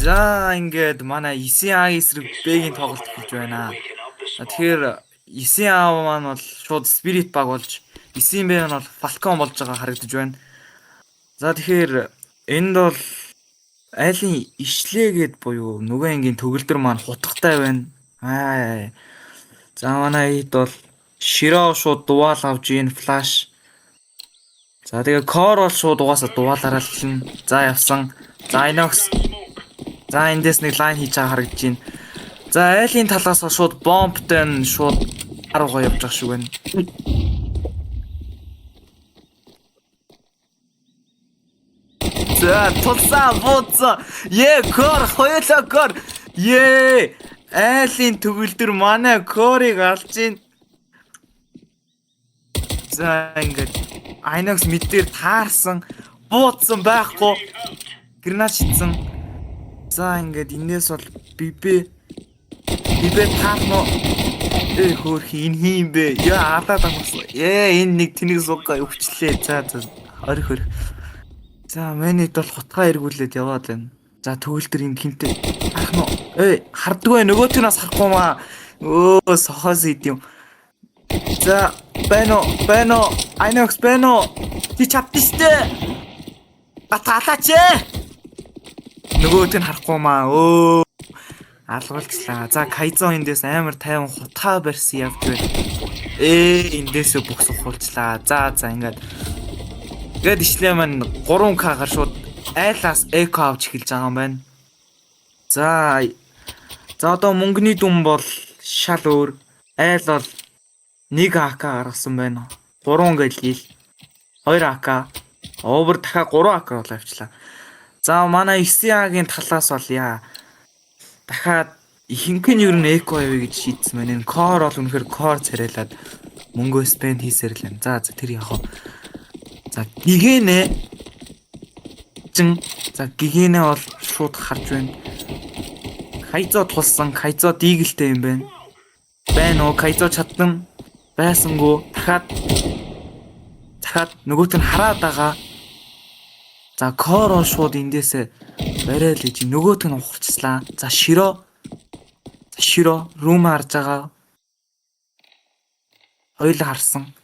За ингээд манай 9А эсрэг Б-ийн тоглолт хийж байна. Тэгэхээр 9А маань бол шууд Spirit баг болж 9 Б нь бол Falcon болж байгаа харагдаж байна. За тэгэхээр энд бол айлын ишлээгээд буюу нөгөө ангийн төгөлдөр маань хутгатай байна. За манай хэд бол Широ шууд дугаал авж ийн флаш. За тэгээ Core бол шууд угаасаа дугаалаараа л чинь. За явсан. За Inox. За эндээс нэг лайн хийж байгаа харагдаж байна. За айлын талаас шууд бомбтой нь шууд аруугаа явж байгаа шүү байна. За тулсаа бууцаа. Core хоёулаа Core. Айлын төгөлдөр манай Core-ыг алж байна. За ингээд Inox мэдээр таарсан, бууцсан байхгүй. Гранат шидсэн. За ингээд энэс бол бибэ таахно хөөрхи энэ хийм бэ. Алдаад амарсан. Энэ нэг тэнийг суугаа өвчлээ. За орих. За манайд бол хутгаа эргүүлээд яваад байна. За төгөлдөр энэ хинтээ таахно. Хардгүй нөгөөтгөөс харахгүй маа. Сохоос идэв. За байна уу Inox байна уу? Ти чадчихжээ. Атгалаач. Нөгөөт нь харахгүй маа. Алгуулчлаа. За Kaizo эндээс амар тайван хутгаа барьсан явж байна. Эндээсээ бүх сухуулчлаа. За ингээд ишлээ маань 3К-гаар шууд айлаас эко авч эхэлж байгаа юм байна. За одоо мөнгөний дүн бол шал өөр. Айл бол 1 АК гаргасан байна. 3 гэлгээл 2 АК. Овер дахиад 3 АК бол авчлаа. За манай 9А-гийн талаас бол дахиад ихэнх нь ер нь эко авъя гэж шийдсэн байна. Энэ Core бол үнэхээр Core царайлаад мөнгөө спенд хийсээр л байна. За тэр яг. За гигэнэ. За гигэнэ бол шууд харж байна. Kaizo тулсан, Kaizo дигэлтэй юм байна. Байна уу? Kaizo чадсан байсангүй. Дахиад нөгөөт нь хараад байгаа. За Core шууд эндээсээ барай л гэж нөгөөт нь ухарчлаа. За Широ рум харж байгаа. Хоёул харсан.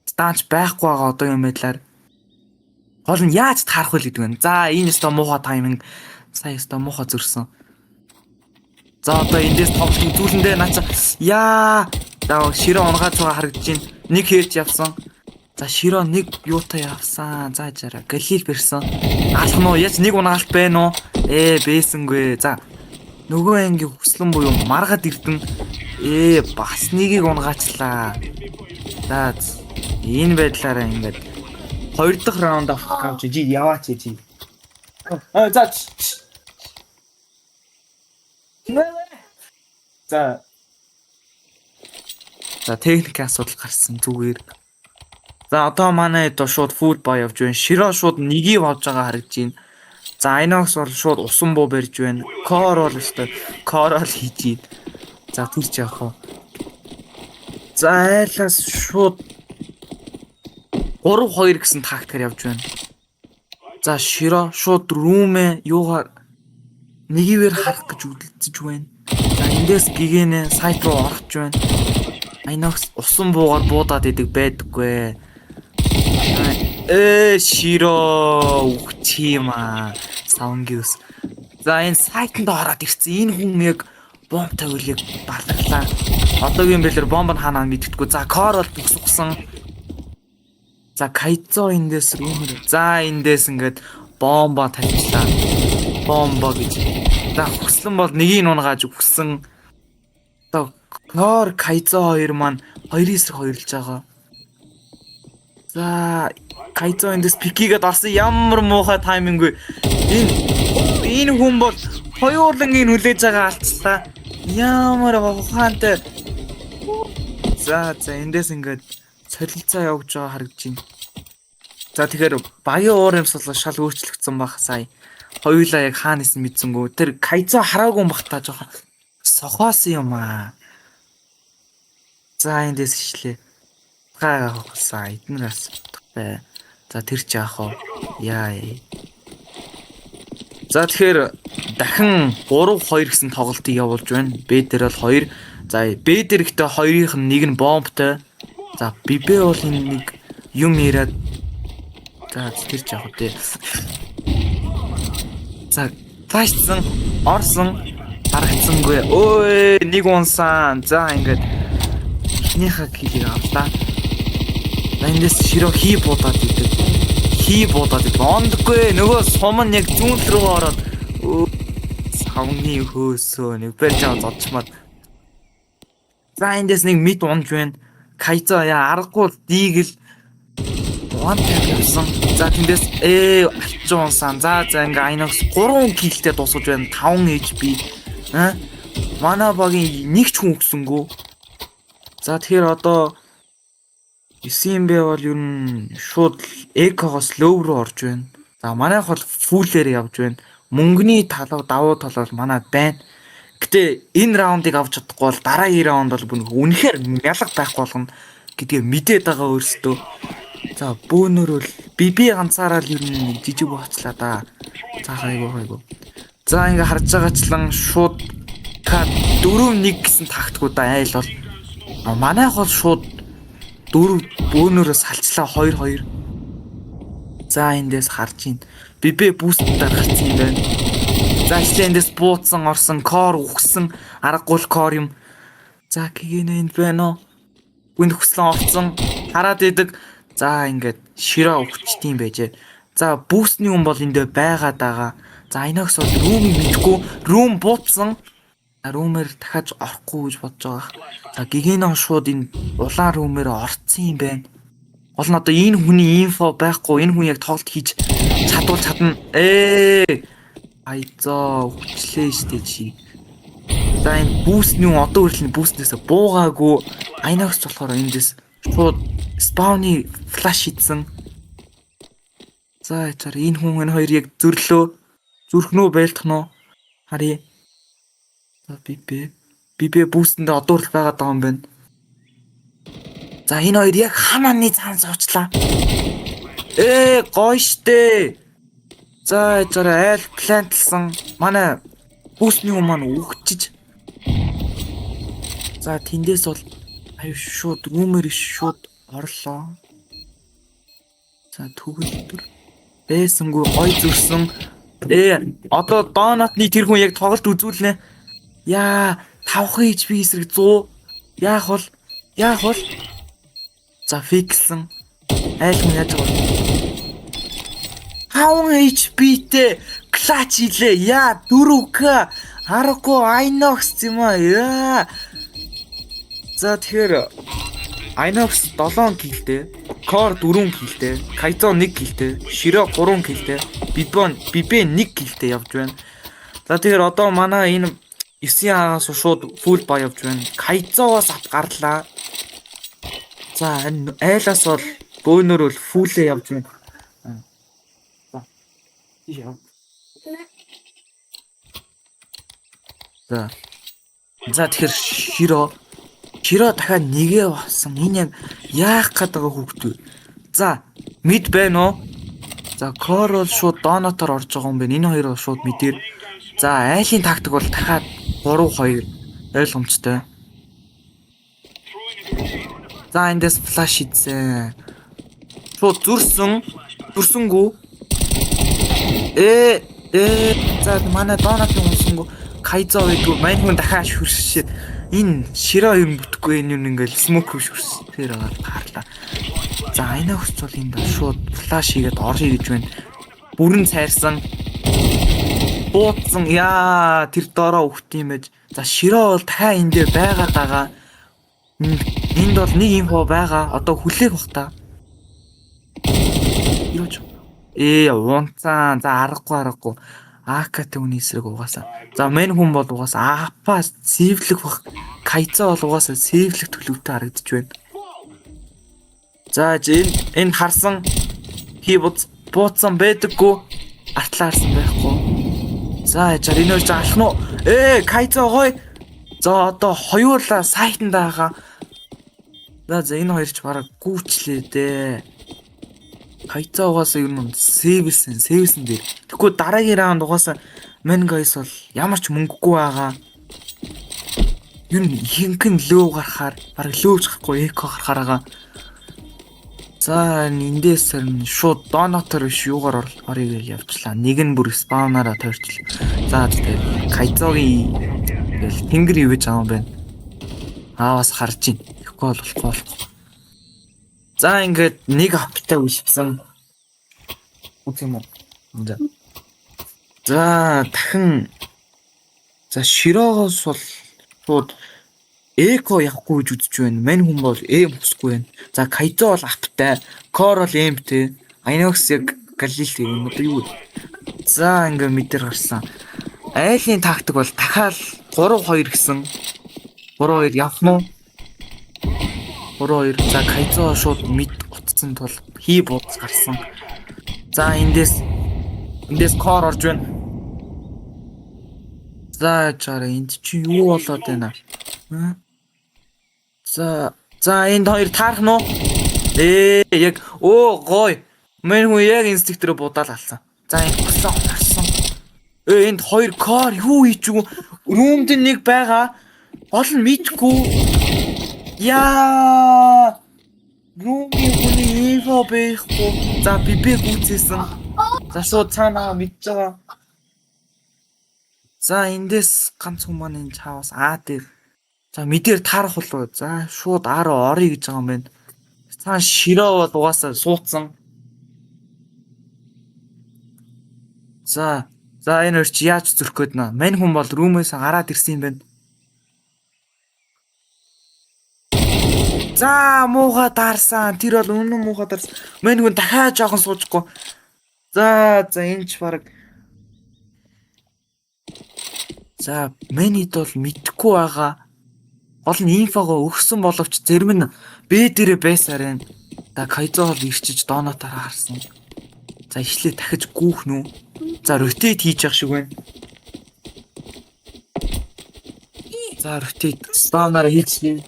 Станч байхгүй байгаа одоо юм байдлаар. Гол нь яаж таарах вэ гэдэг байна. За энэ өстө муухай тайминг. Сая өстө муухай зөрсөн. За одоо эндээс тоглолт үзүүлэндээ нааца. За Широ унгааж байгаа харагдаж байна. Нэг хийж явсан. За Широ нэг юутай явсан. За жара галил бэрсэн. Алах нь яаж нэг унаалт байна уу? Бээсэнгүй. За нөгөө ангийн хүслэн буюу маргаад ирдэн. Бас нэгийг унгаачлаа. За энэ байдлаараа ингээд 2 дахь раунд авч яваач. За техник асуудал гарсан зүгээр. За одоо манай хэд шууд фул боо явж байна. Широ шууд нэгийг авж байгаа харагдаж байна. За Inox бол шууд усан буу барьж байна. Core бол өстой Core л хийж байна. За тийч яах вэ? За айлаас шууд 3-2 гэсэн тактикаар явж байна. За Широ шууд рүүмээ юугаар нэгийвэр харах гэж үлдэж байна. За эндээс гигэнэ сайт руу орох гэж байна. Inox усан буугаар буудаад идэг байдаггүй. Широ үхтийма саунгиус. За энэ сайтанд ороод ирсэн. Энэ хүн яг бомб тавиулыг баларлаа. Одоогийн бэлэр бомб нь хаанаа мэддэггүй. За Core бол төгсгсөн. За Kaizo эндээс рүүмэр. За эндээс ингээд бомбо тавьчлаа. Бомбо гэж. За хүслэн бол нэгийг унгааж өгсөн. За Core Kaizo хоёр маань 2-9 хоёрлж байгаа. За Kaizo эндээс пикигээд орсон. Ямар муухай тайминг вэ? Энэ хүн бол хоёулангийн хүлээж байгаа алцлаа. Ямар ухаантай. За эндээс ингээд солилцоо явж байгаа харагдаж байна. За тэгэхээр багийн уур юмсал шал өөрчлөгдсөн баг сая. Хоёулаа яг хаанаас нь мэдсэнгүү. Тэр Kaizo хараагүй юм бахтаа жоохон сохоос юм аа. За эндээс ишлээ. Хагасаа эднээс бай. За тэр ч яах вэ? За тэгэхээр дахин 3-2 гэсэн тоглолтыг явуулж байна. Б дээр бол 2. За Б дээр ихтэй хоёрынх нь нэг нь бомбтой. За Бибэ бол энэ нэг юм яриад за тэр ч яг үү. За таашсан орсон харагдсангүй. Ой нэг унсан. За ингээд эхнийхээ килийг авлаа. Эндээс ширөө хий буудаад идэв. Хий буудаад идэв. Ондгүй нөгөө сум нь яг зүүн рүү ороод савны хөөсөө нэг барьж аваад зодчмаад. За эндээс нэг мэд унж байна. Кайзо яа аргагүй диигэл one tap явсан. За тэндээс алчуу унсан. За ингээ Inox 3 киллтэй дуусгаж байна. 5 HP. Манай багийн нэг ч хүн өгсөнгөө. За тэгэхээр одоо Исимбэ бол ер нь шууд экогоос лоу руу орж байна. За манайх бол фүүлээр явж байна. Мөнгөний талав давуу тал бол манайд байна. Гэтэ энэ раундыг авч чадахгүй бол дараагийн раунд бол үнэхээр мялга байх болгоно гэдгийг мэдээд байгаа өөрсдөө. За бөөнөр бол биби ганцаараа л ер нь жижиг бооцлаа да. За хайгуу. За ингээ харж байгаачлан шууд К 4-1 гэсэн тактикуудаа айл бол манайх бол шууд 4 бөөнөрөөс салчлаа 2-2. За эндээс харж ийн. Бибэ бүүстээр гарсан юм байна. За эндээс бууцсан орсон кор үхсэн аргагүй кор юм. За гэгэнэ энд байна уу? Гүнд хүслэн орцсон хараад идэг. За ингээд широо өгчтiin байжээ. За бүүсний хүн бол эндээ байгаад байгаа. За Inox бол румыг мэдгүй рум бууцсан. Румээр дахиад орохгүй гэж бодож байгаа. За гэгэнэ шууд энэ улаан румээр орцсон юм байна. Гол нь одоо энэ хүний инфо байхгүй. Энэ хүн яг тоглолт хийж чадна. Айзоо хүчлээ штэ чи. За энэ бүүсний хүн одоо хүртэл бүүснээс буугаагүй. Inox болохоор эндээс шууд спауны флаш хийсэн. За ячаар энэ хүн энэ хоёр яг зөрлөө. Зүрхнөө байлтахноо. Харъя. За бибэ бүүстэндээ одоо хүртэл байгаад байгаа юм байна. За энэ хоёр яг ханааны цаан суучлаа. Гоё штэ. За ячаар айл плантлсан. Манай бүүсний хүн маань үгчиж. За тэндээс бол аюу шууд румер шууд орлоо. За түгэлтэр бэсэнгүү гой зүрсэн. Одоо доонотны тэр хүн яг тоглолт үзүүлнэ. Яа 5 HP эсрэг 100. Яах бол за фиксэн. Айл хүн яаж байгаа. 5 HP-тэй клач хийлээ. Яа 4К аргагүй Inox юм аа. Яа. За тэгэхээр Inox 7 киллтэй, Core 4 киллтэй, Kaizo 1 киллтэй, Shiro 3 киллтэй, Bibé 1 киллтэй явж байна. За тэгэхээр одоо манай энэ 9-аас шууд фул ба явж байна. Kaizo-оос ат гарлаа. За энэ айлаас бол бөөнөр бол фулээ явж байна. За тэгэхээр Широ дахиад нэгээ болсон. Энэ яг яах гээд байгаа хүүхд вэ? За, мид байна уу? За, Кор бол шууд донотоор орж байгаа юм байна. Энэ хоёр бол шууд мэдээр. За, айлын тактик бол дахиад 3-2 ойлгомжтой. За, эндээс флаш хийсэн. Шууд зүрсэнгүү. За, манай донотын унсангүү. Kaizo гэдэг мань хүн дахиад шүршээд энэ Широ юм бүтэхгүй энэ юм ингээл смок шүрсээр хаарлаа. За Inox бол энэ шууд флаш хийгээд орё гэж байна. Бүрэн цайрсан. Бууцсан яа тэр доороо өгт юм байж. За Широ бол та энэ дээр байгаад байгаа. Энд бол нэг инфо байгаа. Одоо хүлээх бах та. Юуч. Унцан. За аргагүй. АК түүний эсрэг угаасаа. За мэн хүн бол угаасаа апа сэвлэх бах. Kaizo бол угаасаа сэвлэх төлөвтэй харагдаж байна. За энэ харсан бууцсан байдаггүй. Артлаарсан байхгүй. За яжаар энэ хоёр алах нь уу? Kaizo гой. За одоо хоёулаа сайтанд байгаа. За энэ хоёр ч бараг гүүчлээ дээ. Kaizo угаасаа ер нь сэвэлсэн дээр. Тэгэхгүй дараагийн раунд угаасаа Мэн гайс бол ямар ч мөнгөгүй байгаа. Юу хинхэн лөө гарахаар баг лөөж гарахгүй эко гарахаар байгаа. За эндээс шууд донотор биш юугаар орыг явуулчлаа. Нэг нь бүр спаунаараа тойрчлаа. За тэгээд Кайзогийн тэгэл тэнгэр юу гэж байгаа юм бэ? Бас харж ийн. Тэгэхгүй бол болохгүй. За ингээд нэг аптай үлдсэн. Үгүй юм уу? За дахин Широгоос бол шууд эко явахгүй гэж үзэж байна. Мань хүн бол усгүй байна. За Кайзо бол аптай, Кор бол эмтэй. Айнокс яг Галилт юм уу юу? За ингээ мэдэр гарсан. Айлын тактик бол дахиад 3-2 гэсэн. 3-2 явах нь. 3-2. За Кайзо шууд мэд утцсан тул хий бууц гарсан. За эндээс Кор орж байна. За чараа энд чи юу болоод байна? За энд хоёр таарах нь уу? Яг гой. Мэн хүн яг инстинктээр будаал алсан. За энд гисэн гарсан. Энд хоёр Кор юу хийж юу? Рүүмд нэг байгаа. Гол нь мэдгүй. Яа! Рүүмийн хүний инфо байхгүй. За бибэ гүцээсэн. За шууд цаанаа мэдж байгаа. За эндээс ганц хүн маань энэ чаавас дээр. За мэдээр таарах болов. За шууд орё гэж байгаа юм байна. Цаан Широо бол угаасаа суудсан. За энэ хоёр чи яаж зүрх гээд нэ? Мань хүн бол рүүмээс гараад ирсэн юм байна. За мууга даарсан. Тэр бол үнэн мууга даарсан. Мань хүн дахиад жоохон суужихгүй. За энэ ч баг. За манид бол мэдхгүй байгаа. Гол нь инфогоо өгсөн боловч зарим нь Б дээрээ байсаар байна. За Кайзо бол ирчиж донотоор харсан. За ишлээ дахиж гүүх нү. За ротейт хийж явах шиг байна. За ротейт спаунаараа хийчихье.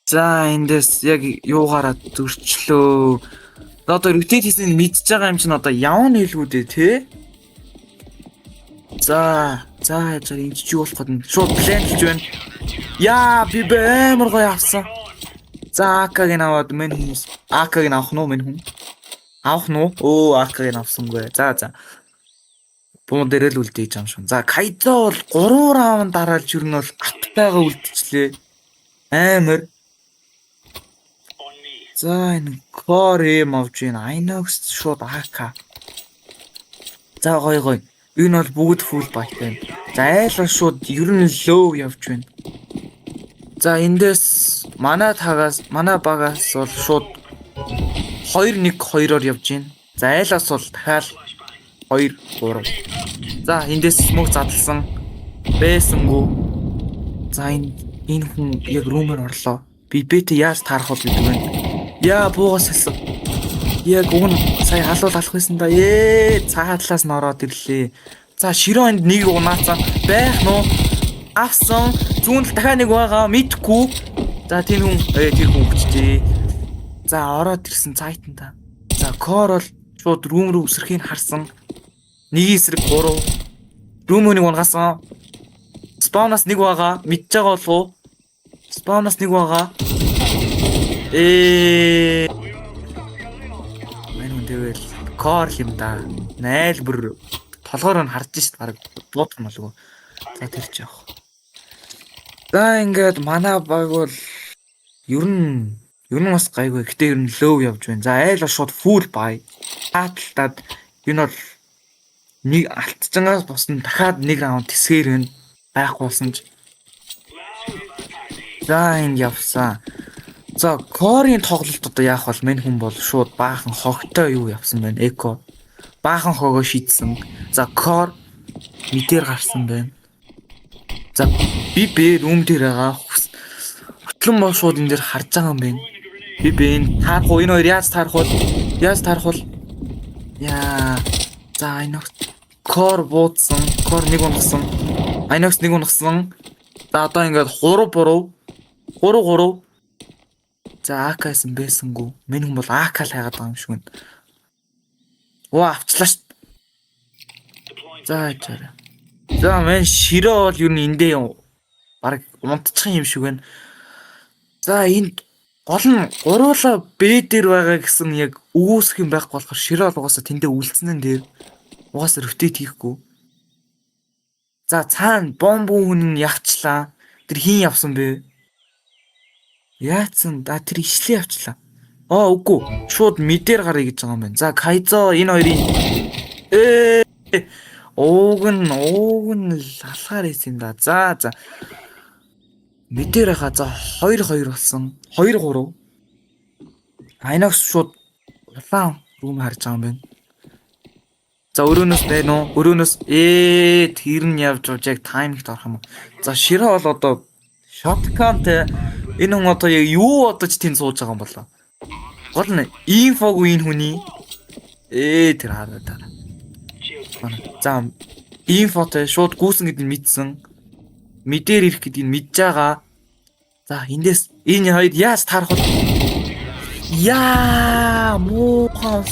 За эндээс яг юугаараа зөрчлөө. Одоо ротейт хийсэн мэдж байгаа юм чинь одоо явна хэлгүүдээ тий. За энэ чи юу болох гээд шууд план хийж байна. Яа би бэмэр гоё авсан. За АК-г аваад мэн хүмүүс АК-г авах нь мэн хүн. Авах нь АК-г авсангүй. За. Бун дээрэл үлдээж юм шүү. За Кайзо бол 3 раунд дараалж юу нь бол аптайгаа үлдчихлээ. Амар. За энэ Кор авж байна. Айнокс шууд АК. За гоё. Энэ бол бүгд фул байт байна. За айлаа шууд ер нь лөө явж байна. За эндээс манай багаас бол шууд 2-1-2-оор явж байна. За айлаас бол дахиад 2-3. За эндээс смог задлсан. Бэсэнгүү. За энэ хүн яг рүүмээр орлоо. Би бэт яаж таарах вэ гэдэг байна. Яа буугаас хэлсэн. Яг уг нь сая халуул алах байсан да. Цаатлаас нь ороод ирлээ. За Широо энд нэг унаацсан байх нь авсан. Зүүн дахиад нэг байгаа мэдхгүй. За тэр хүн хүчтэй. За ороод ирсэн цайтан та. За Кор бол шууд рүүм рүү үсрэхийг харсан. Нэг эсрэг 3. Рүүмөнийг унгасан. Спаунаас нэг байгаа. Мэдж байгаа болов уу? Спаунаас нэг байгаа. Мэн үндэл Кор юм да. Найл бүр толгоор нь харж шít баг буудах малгүй. За тэр ч яах. За ингээд манай баг бол ер нь бас гайгүй. Гэтэ ер нь лөө явж байна. За айл шууд фул бай. Хаалтаад энэ бол нэг алтчангаас босна дахиад нэг раунд тэсгэр байхгүй болсон ч. За энэ явсан. За Корийн тоглолт одоо яах бол мэн хүн бол шууд баахан хогтой юу явсан байна. Эко баахан хогоо шийдсэн. За Кор мэдээр гарсан байна. За би рүүм дээр байгаа. Хөтлөн бол шууд энэ дээр харж байгаа юм байна. Би энэ таарах уу? Энэ хоёр яаж таарах вэ? Яа. За Айнокс Кор буудсан. Кор нэг унгасан. Айнокс нэг унгасан. За одоо ингээд 3-3. За АК-сэн байсангүй. Мэн хүн бол АК л хайгаад байгаа юм шиг байна. Оо авчлаа ш. За чараа. За мен ширээ бол юу н эндээ баг унтчих юм шиг байна. За энд гол нь гуруула Б дээр байгаа гэсэн яг өгөөсөх юм байхгүй болохоор ширээ бол угаасаа тэндээ үлдсэн дээр угаасаа ротейт хийхгүй. За цаана бомбын хүн нь явчлаа. Тэр хин явсан бэ? Яатсан? Да тэр ишлээ явчлаа. Үгүй. Шууд мэдээр гарыг гэж байгаа юм байна. За Кайзо энэ хоёрын ууг нь алхаар ийсэн да. За. Мэдээр хаа за 2-2 болсон. 2-3. Айнакс шууд улаан рүүм харж байгаа юм байна. За өрөөнөөс байна уу? Өрөөнөөс тэр нь явж яг тайминг орох юм. За Ширээ бол одоо шоткантэй энэ хүн одоо яг юу бодож тэнд сууж байгаа юм болоо. Гол нь инфогүй энэ хүний тэр хараа. За инфотой шууд гүйсэн гэдгийг мэдсэн. Мэдээр ирэх гэдгийг мэдж байгаа. За эндээс энэ хоёр яаж таарах вэ? Яа муухай.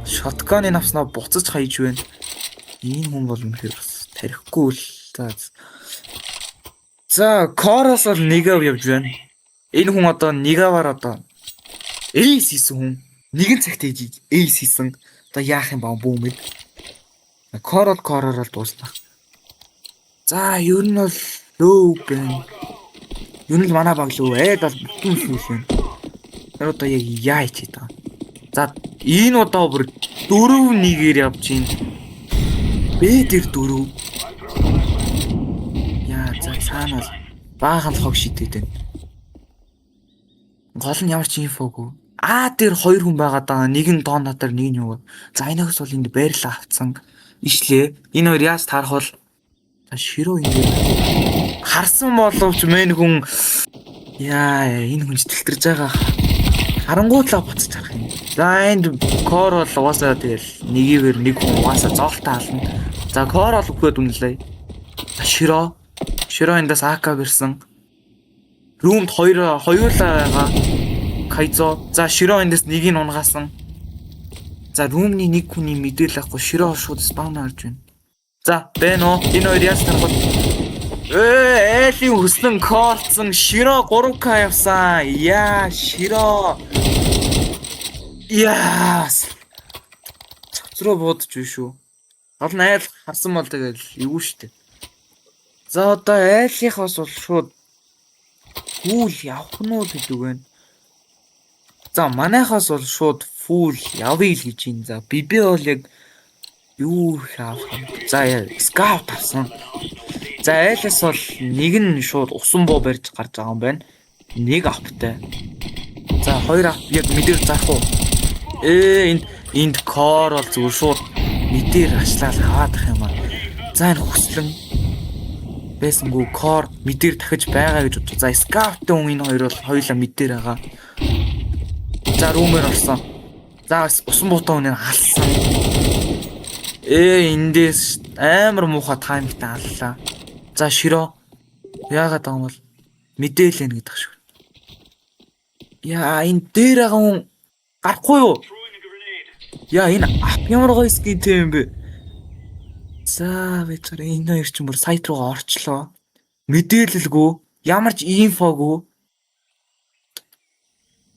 Шотканы навснаа буцаж хаяж байна. Энэ хүн бол үнэхээр тарихгүй л. За Корос бол нэгав явж байна. Энэ хүн одоо нэгаваар одоо эйс хийсэн хүн. Нэгэн цагт ээж эйс хийсэн. Одоо яах юм баа бүүмэд. Короор л дуусна. За ер нь бол лөө байна. Ер нь манай баг лөө бол бүтэн сүүл байна. Тэр одоо яг яа хийж байгаа. За энэ удаа бүр 4-1-ээр явж гин. Б дээр 4. Яа за цаанаас баахан хог шидэд байна. Гол нь ямар ч инфогүй. Дээр 2 хүн байгаа даа. Нэг нь дон дотор нэг нь юу. За энэс бол энд байрлаа авцсан. Ишлээ. Энэ хоёр яаж таарах бол Ширөө ингэ харсан боловч мэн хүн энэ хүн тэлтэрж байгаа. Харангуудлаа буцаж харах юм. За энд Кор бол угаасаа тэгэл нэгээр нэг хүн угаасаа зоолтоо ална. За Кор бол өгөхөд үнэлээ. Ширөө эндээс АК бэрсэн. Румд хоёулаа байгаа. Кайзо. За Ширөө эндээс нэгийг унгаасан. За румны нэг хүний мэдээлэл авахгүй Ширөө шууд спаун харж байна. За бэнэ үү? Энэ хоёр яаж тарах вэ? Элийн хүслэн корцсон Ширөө 3К явсан. Яа Ширөө. Яас. Цоцроо буудаж биш шүү. Гол нь айл харсан бол тэгэл эвгүй штэ. За одоо айлынхаас бол шууд фул явах нь уу гэдэг байна. За манайхаас бол шууд фул явъя л гэж юм. За бибэ бол яг юу хаах юм. За скаут авсан. За айлс бол нэг нь шууд усан буу барьж гарч байгаа юм байна. Нэг аптай. За хоёр ап яг мэдэр зарах уу? Энд Кор бол зүгээр шууд мэдэр ашлал хаваад ах юм аа. За энэ хүслэн байсангүй Кор мэдэр дахиж байгаа гэж бодчих. За скауттай хүн энэ хоёр бол хоёулаа мэдэр байгаа. За румер орсон. За усан буутай хүнийг алсан. Эндээс амар муухай таймтай аллаа. За Ширөө яагаад байгаа юм бол мэдээлэл нэ гэдэг шиг. Яа энэ дээр байгаа хүн гарахгүй юу? Яа энэ ап ямар гоё скинтэй юм бэ? За вечер энэ хоёр ч юм бүр сайт руугаа орчлоо. Мэдээлэлгүй, ямар ч инфогүй.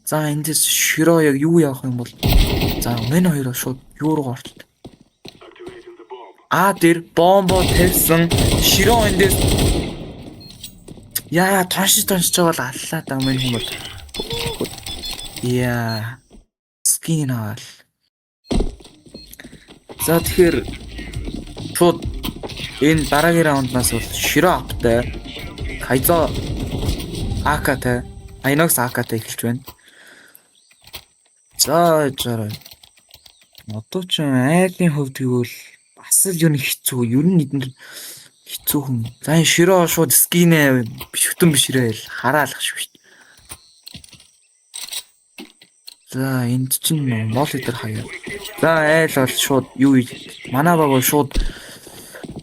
За эндээс Ширөө яг юу явах юм бол за мэн хоёроо шууд юу руу орлоо. Дээр бомбо тавьсан Ширөө эндээс яа тоншиж байгаа бол аллаа даа мэн хүмүүс. Яа скин авал. За тэгэхээр шууд энэ дараагийн раунднаас бол Ширөө аптай Кайзо АКтай Айнокс АКтай эхэлж байна. За жаарай. Одоо ч айлын хувьд гэвэл бас л юу хэцүү. Ер нь эдгээр хэцүү хүн. За энэ Ширөө шууд скинээ бишгтэн бишрээл хараалах шүү дээ. За энд чинь мол идэр хаяа. За айл бол шууд юу манай баг бол шууд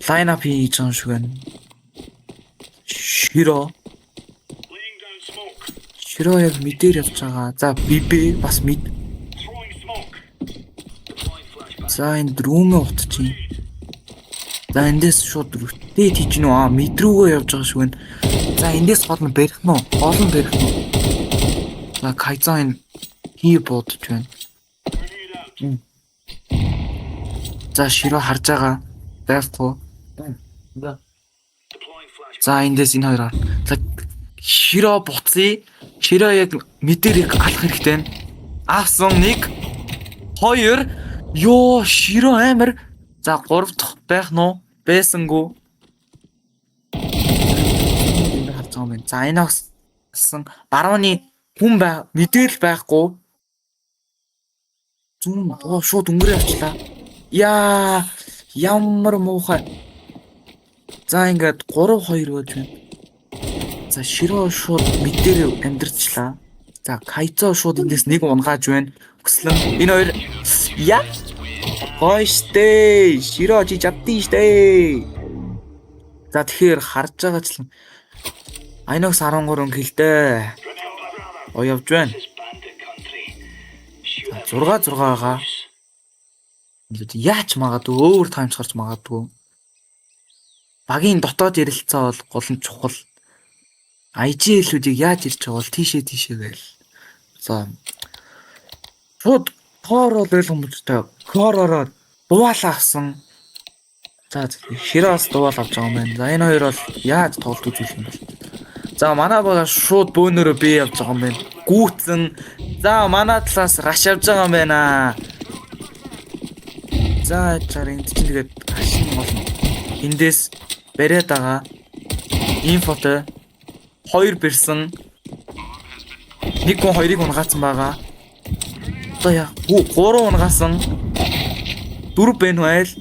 лайн ап хийж байгаа шүү гэн. Ширөө яг мэдээр явж байгаа. За бибэ бас мэд. За энэ рүүмээ утчих. За эндээс шууд рүтээ тийч нөө мэдрүүгөө явж байгаа шүү гэн. За эндээс гол нь барих нь уу? Гол нь барих нь уу? За Кайзо энэ хий бодож байна. За Широ харж байгаа. Байхгүй. За эндээс энэ хоёр. За Широ буцъя. Широ яг мэдэрийг алах хэрэгтэй. Авсан 1 2 ёо Широ амар. За 3 дахь байх нь уу? Байсангүй. Энэ харж байгаа юм. За энэ агсан барууны хүн мэдээлэл байхгүй. Зүүн шууд өнгөрөө авчлаа. Яа ямар муухай. За ингээд 3-2 болж байна. За Широ шууд мэдээр амьдрчлаа. За Кайзо шууд эндээс нэг унгааж байна. Өслөн энэ хоёр яа гойштэй Широ чи чаддсан штэ. За тэгэхээр харж байгаачлан Айнокс 13 килтэй. Ой явж байна. 6 байгаа. Яач магадгүй өөр таймч гарч магадгүй. Багийн дотоод ярилцаа бол гол нь чухал. IGL-үүдийг яаж ирж байгаа бол тийшээ гээл. За шууд тоор бол ойлгомжтой. Коророо дуугаалаа авсан. За Широос дуугаал авч байгаа юм байна. За энэ хоёр бол яаж тоглолт үзүүлэх юм бол. За манай бага шууд бөөнөрөө бий явж байгаа юм байна. Гүүцэн. За манай талаас раш явж байгаа юм байна. За чаар энд чинь тэгээд ашиг болно. Эндээс бариад байгаа. Инфотой 2 бэрсэн. Нэг хүн 2-ыг унгаацсан байгаа. Одоо яа 3 унгаасан. 4 бэн байл.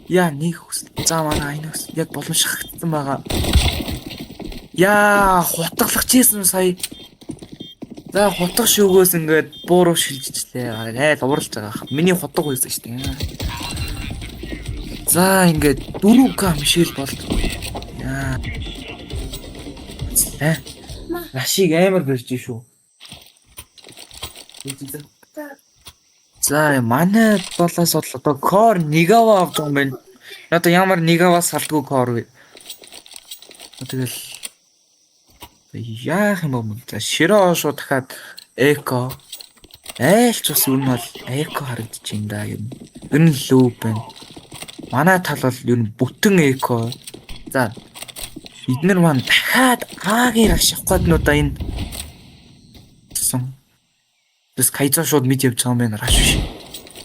Яа нэг хүс. За манай Айнокс яг боломжтой байгаа. Яа хутгалах чийсэн сая. За хутгах шүүгөөс ингээд бууруу шилжчихлээ. Айл уралж байгаа. Миний хутга байсан шүү дээ. За ингээд 4К мишэл бол. Яа. Рашиг амар барьж шүү. За манай талаас бол одоо кор нэгава авч байгаа юм байна. Одоо ямар нэгаваас салдгүй кор вэ? Тэгэл яах юм бэ? За Широ шууд дахиад эко айлч бас юу нь бол эко харагдаж байна да юм. Ер нь лөө байна. Манай тал бол ер нь бүтэн эко. За эднэр маань дахиад аагийн раш авах гээд нуудаа энэ гэсэн. Тэс Кайзо шууд мэд явж байгаа юм байна раш биш.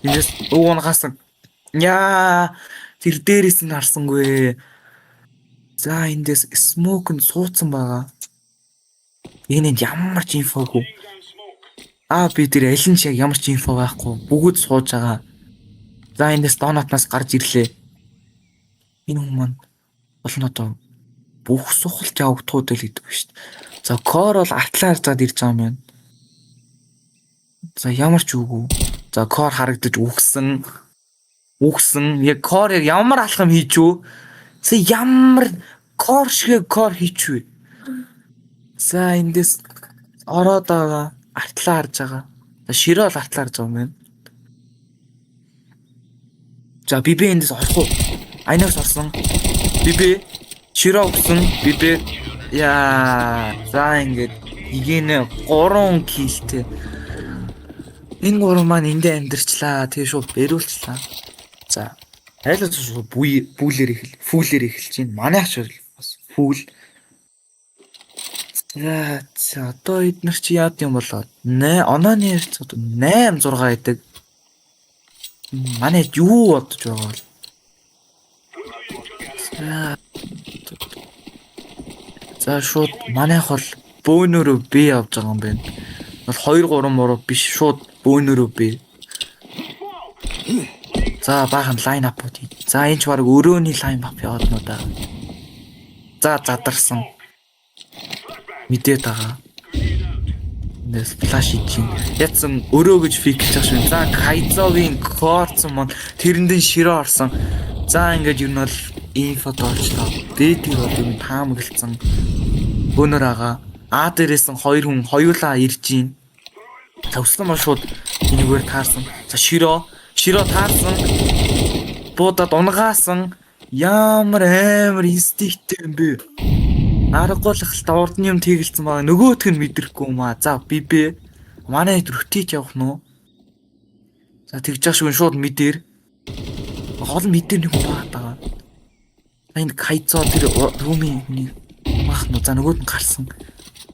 Энэс уунахаас яа тэр дээрээс нь харсангүй. За эндээс смок нь суудсан байгаа. Энэнд ямар ч инфогүй. Би тэр аль нь яг ямар ч инфо байхгүй. Бүгд сууж байгаа. За эндээс донатнаас гарч ирлээ. Энэ хүмүүс маань бол нь одоо бүх сухалч явагдууд л гэдэг шүү дээ. За кор бол атлаар зад ирж байгаа юм байна. За ямар ч үгүй. За кор харагдаж үгсэн. Яг кор яг ямар алхам хийж үү? За ямар кор шиг кор хийчихвэ. За эндээс ороод байгаа артлаа харж байгаа. За Широ л артлаа харж байгаа юм байна. За бибэ эндээс орох уу? Айнаас орсон. Бибэ Широ өгсөн. Бибэ яа за ингээд игэнэ 3 килтэй. Энэ 3 маань эндээ амьдрчлаа. Тэгээ шууд бэрүүлчлээ. За айлаа шууд фүүлээр эхэлж байна. Манайх ч бас фүүл. За одоо эднэр чи яад юм болоод онооны ярьц одоо 8 6 гэдэг. Манай юу бодож байгаа бол. За шууд манайх бол бөөнөрөө бий явж байгаа юм байна. Бол 2 3 муруу биш шууд бөөнөрөө бий. За баахан лайн апууд. За энэ ч баг өрөөний лайн ап яваад нуу да. За задарсан. Мэдээд байгаа. Нэс флаш хийж ядсан өрөө гэж фикж байгаа шүү. За Кайзогийн корцсон мон тэрэндэн Широ орсон. За ингээд юу нь бол инфо доочлоо. Дэтиг бол юм таамаглалцсан. Бөөнөр байгаа. Дээрээс нь 2 хүн хоёулаа ирж гин. Төвслэн мөн шууд энэгээр таарсан. За Широ Широ таарсан. Буудад унгаасан. Ямар амар инстинкттэй юм бэ? Аргагүй л хальта урд нь юм тэгэлцэн байгаа. Нөгөөх нь мэдрэхгүй юм аа. За бибэ. Манай рутич явах нь уу? За тэгж яах шиг шууд мэдэр. Гол мэдэр нэг баа таа. Энэ кайцоо тэр румын нэг мах нь. За нөгөөд нь гарсан.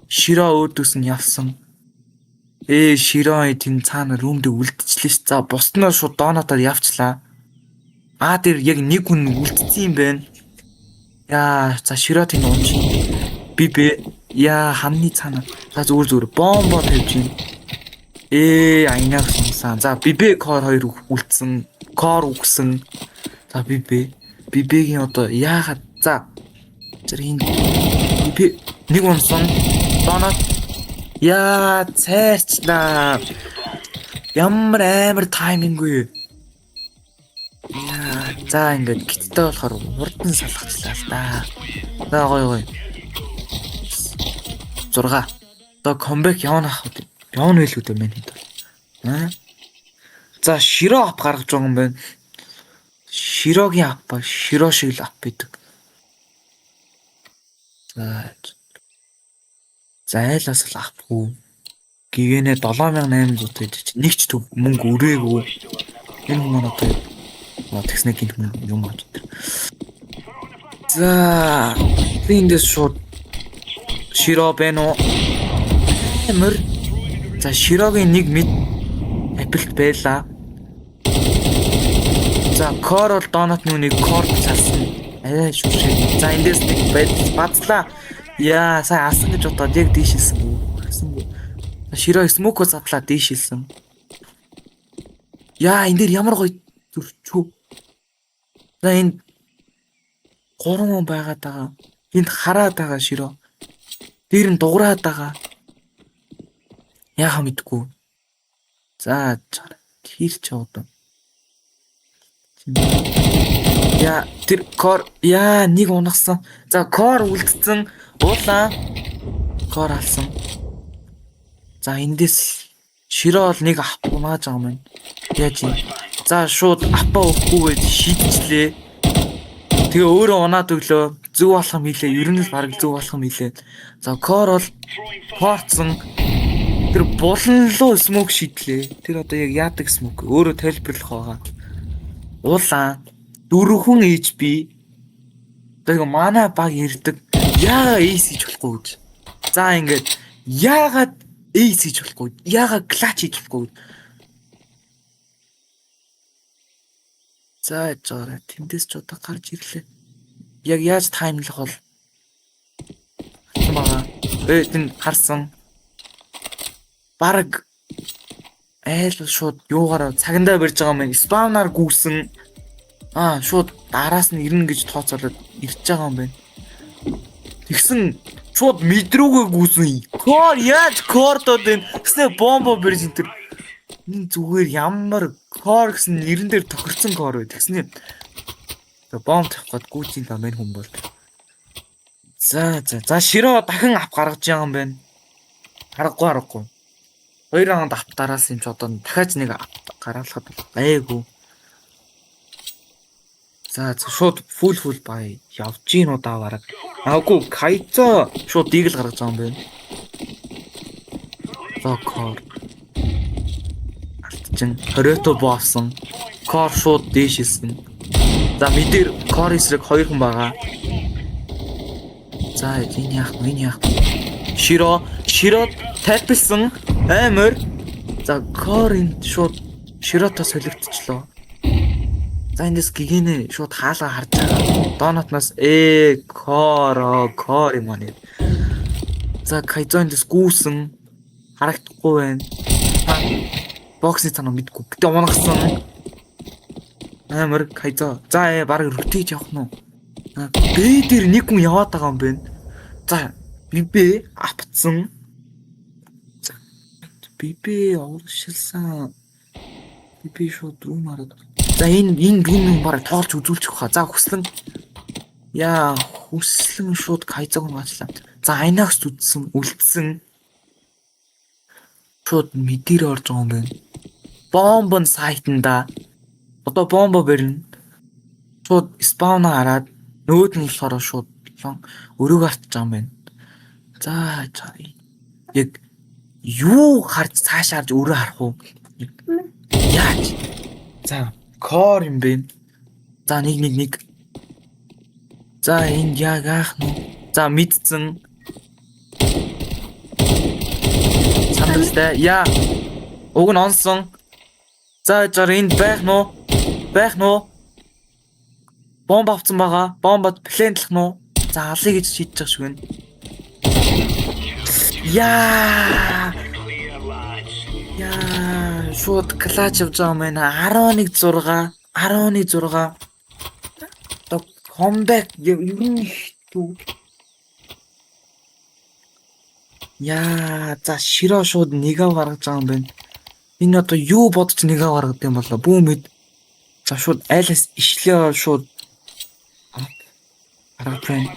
Широ өөдөөс нь явсан. Широ тийм цаана румд үлдчихлээ ш. За бусднаа шууд доонотоор явчлаа. Тэр яг нэг хүн үлдсэн юм байна. Яа, за Широ тийм унж. Бибэ яа хамны цаана. За зүгээр бомбо тавьж юм. Айнаар сумсан. За бибэ кор 2 үлдсэн. Кор үгсэн. За бибэгийн одоо яагаад за зэрэг бибэ нэг унсан. Донот яа цайрчлаа. Ямар амар тайминг вэ? За ингээд гиттэй болохоор урдан салгачлаа л да. За гоё. 6. Одоо комбек явна ах үү? Явна байлгүй дээ минь хэд. За Широ ап гаргаж байгаа юм байна. Широгийн ап ба Широ шиг л ап байдаг. За айлаас л апгүй. Гэгэнэ 7800 гэж нэг ч төв мөнгө өрөөгүй. Энэ хүн одоо тэгснэ гинт юм аа. За эндээс шууд Широ бэнэ. Эмэр. За Широгийн нэг мэд апилт байлаа. За кор бол донот нүг корд салсан. Шүшээ. За эндээс нэг бацлаа. Яа сая асан гэж бодоод яг дийшилсэн. Широ смоко задлаа дийшилсэн. Яа энэ дэр ямар гоё зүрчүү. За энэ 3 хүн байгаад байгаа. Энд хараад байгаа Широ. Дээр нь дуурайад байгаа. Яахаа мэдгүй. За хийрч яваад. Яа тэр кор яа нэг унагсан. За кор үлдсэн. Уулаа. Кор алсан. За эндээс Широ бол нэг ап унааж байгаа юм байна. Яаж юм? За шууд апа өгөхгүйгээд шийдчихлээ. Тэгээ өөрөө унаад өглөө зөв болох юм хийлээ. Ер нь л бараг зөв болох юм хийлээ. За кор бол хоорцсон. Тэр булан руу смок шийдлээ. Тэр одоо яг яадаг смок өөрөө тайлбарлах байгаа. Уулаа 4 хүн HP. Тэгээ манай баг ирдэг. Яа эйс хийж болохгүй гэж. За ингээд яагаад эйс хийж болохгүй? Яагаад клач хийж болохгүй? За жоо тэндээс ч удаа гарч ирлээ. Яг яаж таймлах бол байгаа. Тэн харсан. Бараг айл шууд юугаараа цагандаа барьж байгаа юм. Спаунаар гүйсэн. Шууд араас нь ирнэ гэж тооцоолоод ирж байгаа юм байна. Тэгсэн шууд мэдрүүгээ гүйсэн. Кор яаж кордод энэ гэсэн бомбо барьж энэ зүгээр ямар кор гэсэн нэрэн дээр тохирсон кор бай. Тэгснэ бомб тавих гээд гүйцэн та мэн хүн бол. За Широ дахин ап гаргаж байгаа юм байна. Харахгүй. 2 раунд ап дараалсан юм чи одоо дахиад нэг ап гаргалахад гайгүй. За шууд фул бай явж гин удаа бараг. Аггүй кайцо шууд дигл гаргаж байгаа юм байна. За кор. Алтчин хорето боосон. Кор шууд дээшилсэн. За мэдэр кор эсрэг 2 хүн байгаа. За энэ яах вэ? Широ тайлбарсан амар. За кор энд шууд Широто солигдчихлоо. За эндээс гэгэнэ шууд хаалга харж байгаа. Донотноос кор юм аа. За кайзо эндээс гүүсэн харагдахгүй байна. Боксны цанаа мэдгүй. Гэтэ унагсан. Амар кайзо. За бараг рутиж явах нь уу? Бэ дээр нэг хүн яваад байгаа юм байна. За бибэ апцсан. Бибэ ууршилсан. Бибэ шууд руу мараад. За энэ рум бараг тоолж үзүүлчих واخа. За хүслэн. Яа хүслэн шууд кайзог наачлаа. За айнагс үлдсэн. Шууд мэдэр орж байгаа юм байна. Бомбон сайтанда. Одоо бомбо барина. Шууд спаун хараад нөгөөд нь болохоор шууд өрөөгөө артж байгаа юм байна. За яг юу харж цаашаа харж өрөө харах уу? Яаж? За кор юм бэ? За нэг. За энэ яг аах нь. За мэдсэн. Сандралтай. Яа. Уг нь онсон. За энд байх нь уу? Бомб авсан байгаа. Бомбод плантлах нь уу? За алъя гэж шийдэж байгаа шиг байна. Яа, шууд клач авч байгаа юм байна. 11-6. Одоо комбек ер нь дүү. Яа, за Широ шууд нэгэв гаргаж байгаа юм байна. Энэ одоо юу бодож нэгэв гаргад юм болоо? Бүүмэд. За шууд айлаас ишлээ шууд гаргаж байна.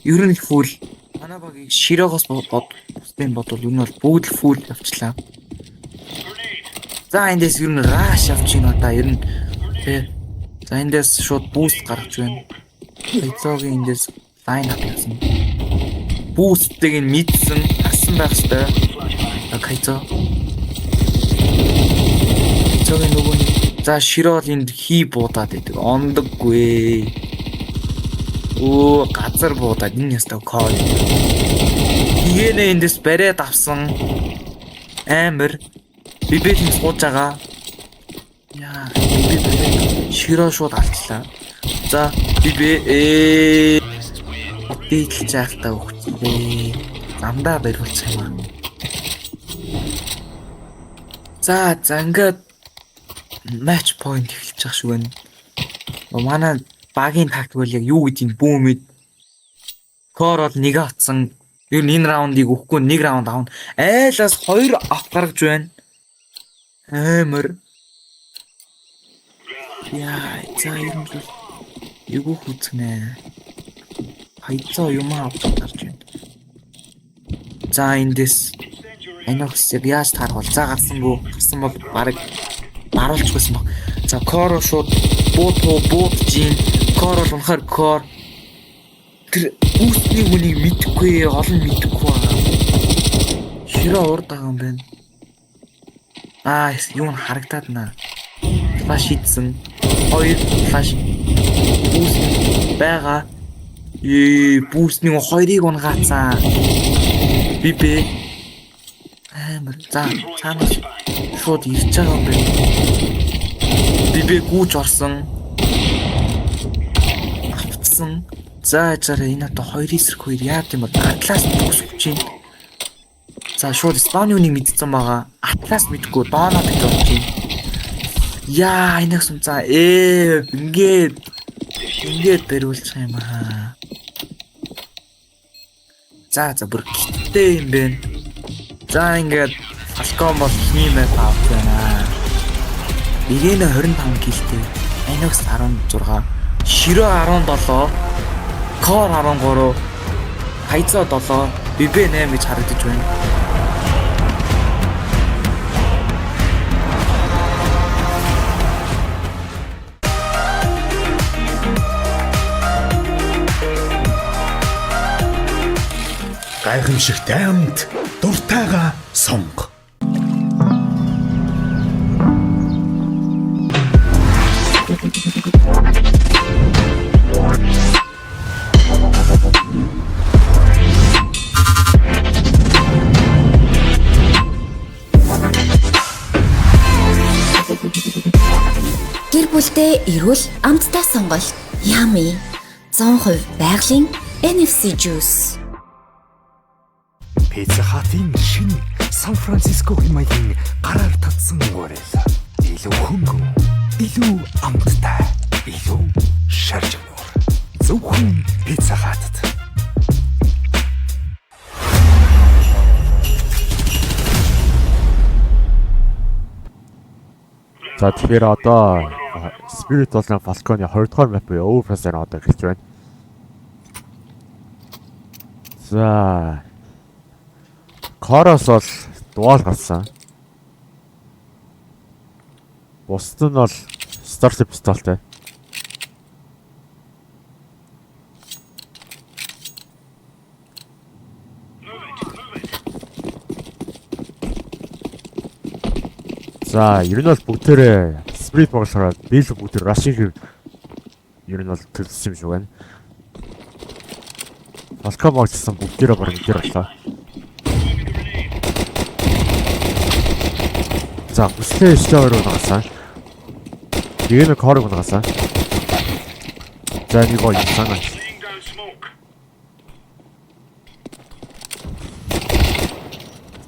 Ер нь фул. Манай багийг Широгоос бодсон бодвол ер нь бол бүгд л фул явчлаа. За эндээс ер нь раш авч ийн одоо ер нь тий. За эндээс шууд буст гаргаж байна. Эцогийн эндээс лайн ап явсан. Бустыг нь мэдсэн харсан байх ёстой. Кайцо. Эцогийн нөгөө нэг за Широл энд хий буудаад идэг. Ондоггүй. Оо газар буудаад энэ ястаа кол. Хийнэ эндээс бариад авсан. Амар бибэлийн сууж байгаа. Яа, бибэ Широ шууд алчлаа. За бибэ дийтлж яахтаа өгчээ. Замдаа бариулчих юм аа. За ингээд матч point эхэлж байгаа шүү байна. Манай багийн тактик бол яг юу гэдгийг бүүмэд кор бол нэг атсан. Ер нь энэ раундыг өгөхгүй нэг раунд авна. Айлаас 2 ав гаргаж байна. Амар. Яа, за ер нь юу хүчнэ. Хайцаа юм авч гарч байна. За эндээс энэс яг яаж таарвал за гарсан бол баг баруулчихсан баг. За кор шууд буутжин. Кор бол унахаар кор. Тэр үсний хүнийг мэдхгүй олон мэдхгүй байгаа. Широ урд байгаа юм байна. Юу н харагдаад наа. Флаш хийсэн. 2 флаш. Бүүст байгаа. Бүүстний 2-ыг унгаацсан. Бибэ. Амар за цаанаас шууд ирж байгаа юм байна. Бибэ гүүж орсон. Авцсан. За жаараа энэ одоо 2 эсрэг 2 яад юм бол Атлас төгсөж чинь. За шууд Испани үнийг мэдсэн байгаа. Атлас мэдгүй дооноо гэж бодож байна. Яа энэ юм за ингээд бариулчих юм аа. За бүр гиттэй юм бэ. За ингээд Falcon бол хиймээ пауч байна. Ирэнэ 25 килтэй. Айнокс 16. Широ 17. Кор 13. Хайцоо 7. Бибэ 8 гэж харагдаж байна. Гайхамшигтай амт дуртайгаа сонго. Гэр бүлдээ эрүүл амттай сонголт. Yummy 100% байгалийн NFC juice. Pizza Hut-ийн шинэ Сан Франциско хэмээн гараар татсан уурал. Илүү хөнгөн, илүү амттай, илүү шаржмуур. Зөвхөн Pizza Hut-д. За тэгэхээр одоо Spirit болон Falcon-ы 20 дугаар map буюу Overpass-аар одоо эхэлж байна. За Корос бол дуал гарсан. Бусд нь бол Starship пистолтэй. За, ер нь бол бүгдээрээ Spirit Box-ороо биел бүгд rushing ер нь бол төлсөн юм шиг байна. Falcon Box-сан бүгдээрээ бараг дээр боллоо. За, бүслээ Star руу нагасан. Нэг хорог нагасан. За, нэг гоо юусан.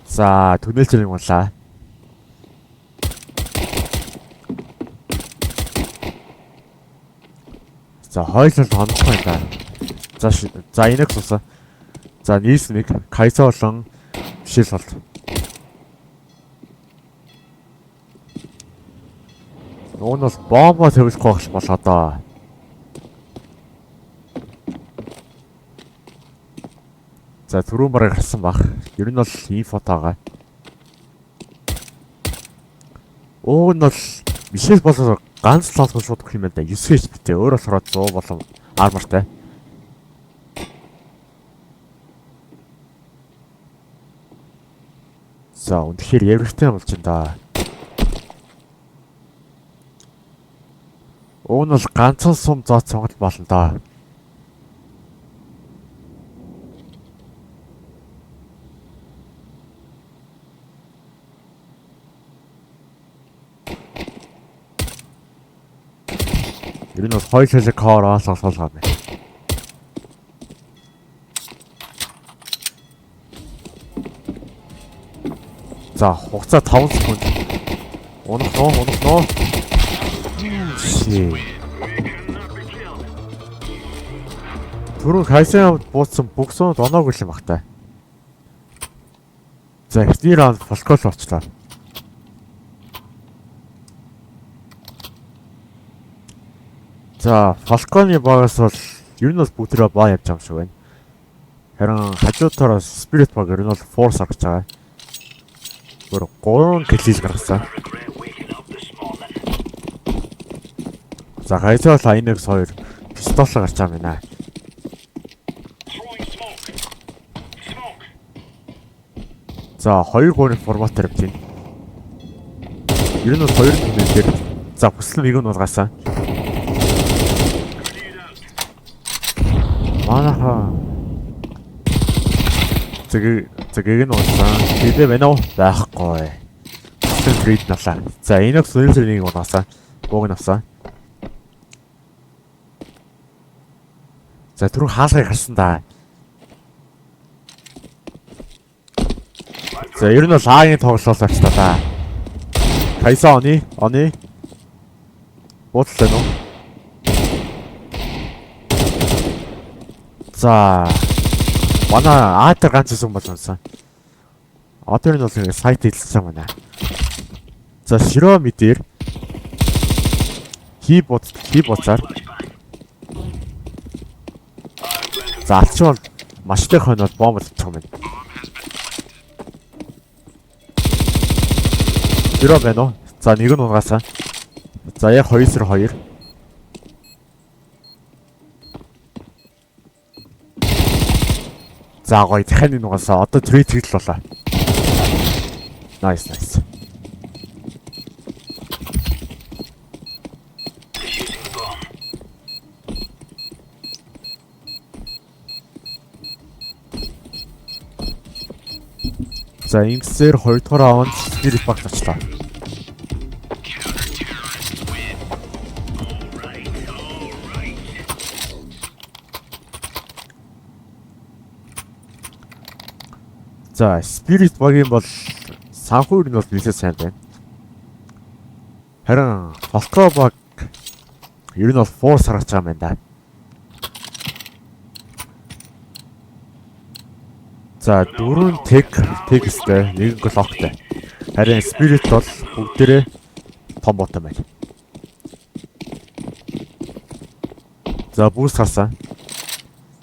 За, түнэлцэл юм боллаа. За, хойлол хонхгүй юм байна. За, инэк суусан. За, нийс нэг Кайса болон Шил болт. Уун бол бомбо тавих гоохш болоо доо. За, түрүүн бараг харсан баг. Ер нь бол инфотагаа. Уун бол Мишель болоо ганц л олгон шууд өгөх юм байна да. 9 HP-тэй өөр болохоор 100 болон армортай. За, үнэхээр яврагтай болж байна да. Уун бол ганцхан сум зоод сонголт болно да. Ер нь бол хойлолыг хоороос олгоолгаа байна. За, хугацаа 5 секунд. Унах нөө. Түрүү Кайсан бууцсан бүх сууд оноогүй юм багтаа. За, эхний раунд Falcon болчлаа. За, Falcon-ы багаас бол ер нь бол бүгдээ баа явж байгаа юм шиг байна. Харин хажуутаараа Spirit баг ер нь бол Force гарч байгаа. Гэр 3 киллийг гаргасан. За, Кайсан бол Inex 2 пистол гарч байгаа юм байна. За, 2-3 форматаар явж байна. Ер нь бол 2 нэмэлтээр. За, бүслэн нэг нь болгасан. Манаха. Зэгийг нь уусан. Тэдэ байна уу? Байхгүй. Бүслэн грейд навлаа. За, энэ их сүнэл нэг болгасан. Бууг нь авсан. За, түрүү хаалгыг харсан да. За, ер нь бол аагийн тоглолт авч та да. Кайса оны. Бодлоо нөө. За, манай аатар ганц юм болсон. Одоо энэ бол сайт хэлсэн байна. За, широо мэдэр. Кибоцаар. За, алч бол маш их хоноод бомб тавьчих юм байна. Широо байна уу? За, нэг нь угаасаа. За, яг 2-2. За, гоё дахин нэг угаасаа. Одоо 3 л болоо. Nice. За, имсээр 2 дахь раунд Spirit Box очлаа. За, Spirit Box-ийн бол санхүү нь бол нэлээд сайн байна. Харин Falcon Box ер нь бол Force харагч байгаа юм байна да. За, 4 тексттэй, 1 глоктэй. Харин Spirit бол бүгдээрээ том ботом байна. За, boost харсан.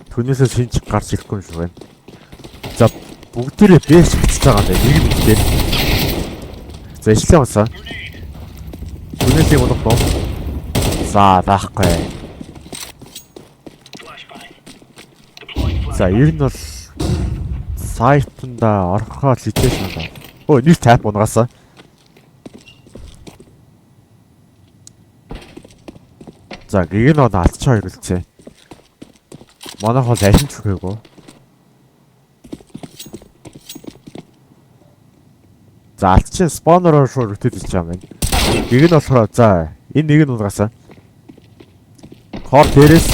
Түүнээсээ шинж гарч ирэхгүй юм шиг байна. За, бүгдээрээ бэс бичиж байгаа юм байна. Нэг нь дээр. За, ишлээ басан. Тэмээлийг унах уу? За, даахгүй. За, ер нь бол сайтанда орохоо локейшн байна. Өө, нэг тайп унгасаа. За, гэг нь алдчихаа хэрэгэлцээ. Манайх бол аль нь ч үхээгүй. За, алдчихсан спонороор шууд үтээд ич юм байна. Гэг нь болохоор за, энэ нэг нь унгасаа. Кор дээрээс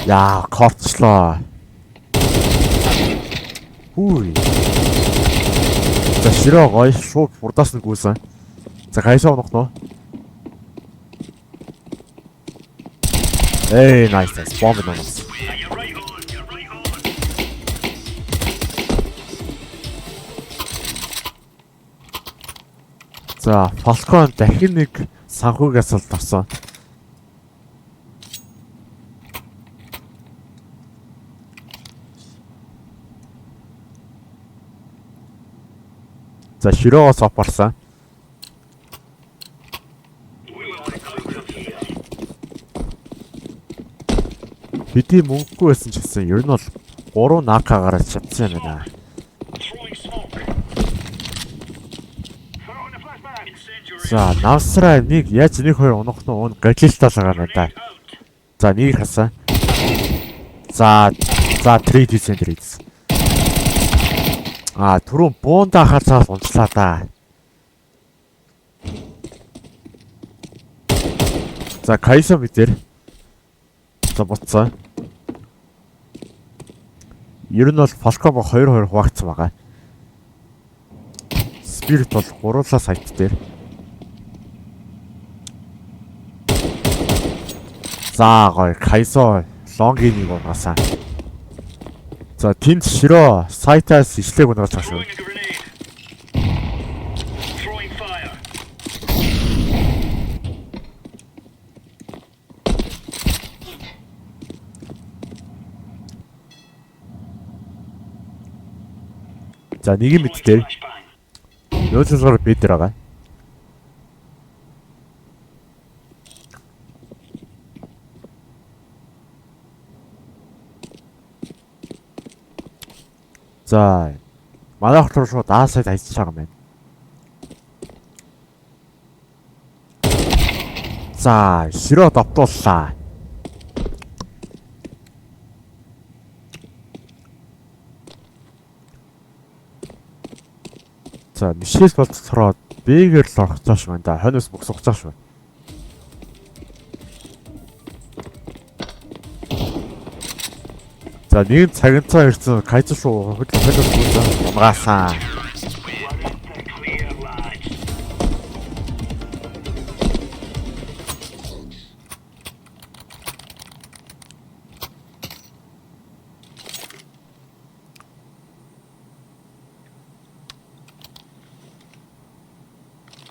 яа, корчлоо. Хүй. За, ширээ гоё шууд урдаас нь гүйсэн. За, гайсаа унах нөө. Эй, nice. Бомб нуунаас. За, Falcon дахин нэг санхугаас л тавсан. За, ширөөс опарсан. Бидний мөнгөгүй байсан ч гэсэн ер нь бол 3 накагаар чадсан юм байна. За, навсраа нэг яаж нэг хоёр унах нь уун галилталгаа надаа. За, нэг хасаа. За, 3D center ийс. Түрүүн буунда хацаас унцлаа да. За, Кайса битэр. За, буцсан. Ер нь бол Falcon 2-2 хуваагдсан байгаа. Spirit бол гурлаа сайт дээр. За, гоё. Кайса лонгийн нэг унгасаа. За, тэнд ширөө сайтаас ишлэг унгаж байгаа шүү. За, нэг юм мэд дээр. Нөөцөөр бид дээр байгаа. За, манай хот руу шууд даасайд ажиллаж байгаа юм байна. За, ширөө давтууллаа. За, нишээс болцороо бэгээр л орох цааш байна да. Хоньос богсох цааш байна. За, нэг цагцаа ирсэн кайц шүү хөдлөж унгаасан.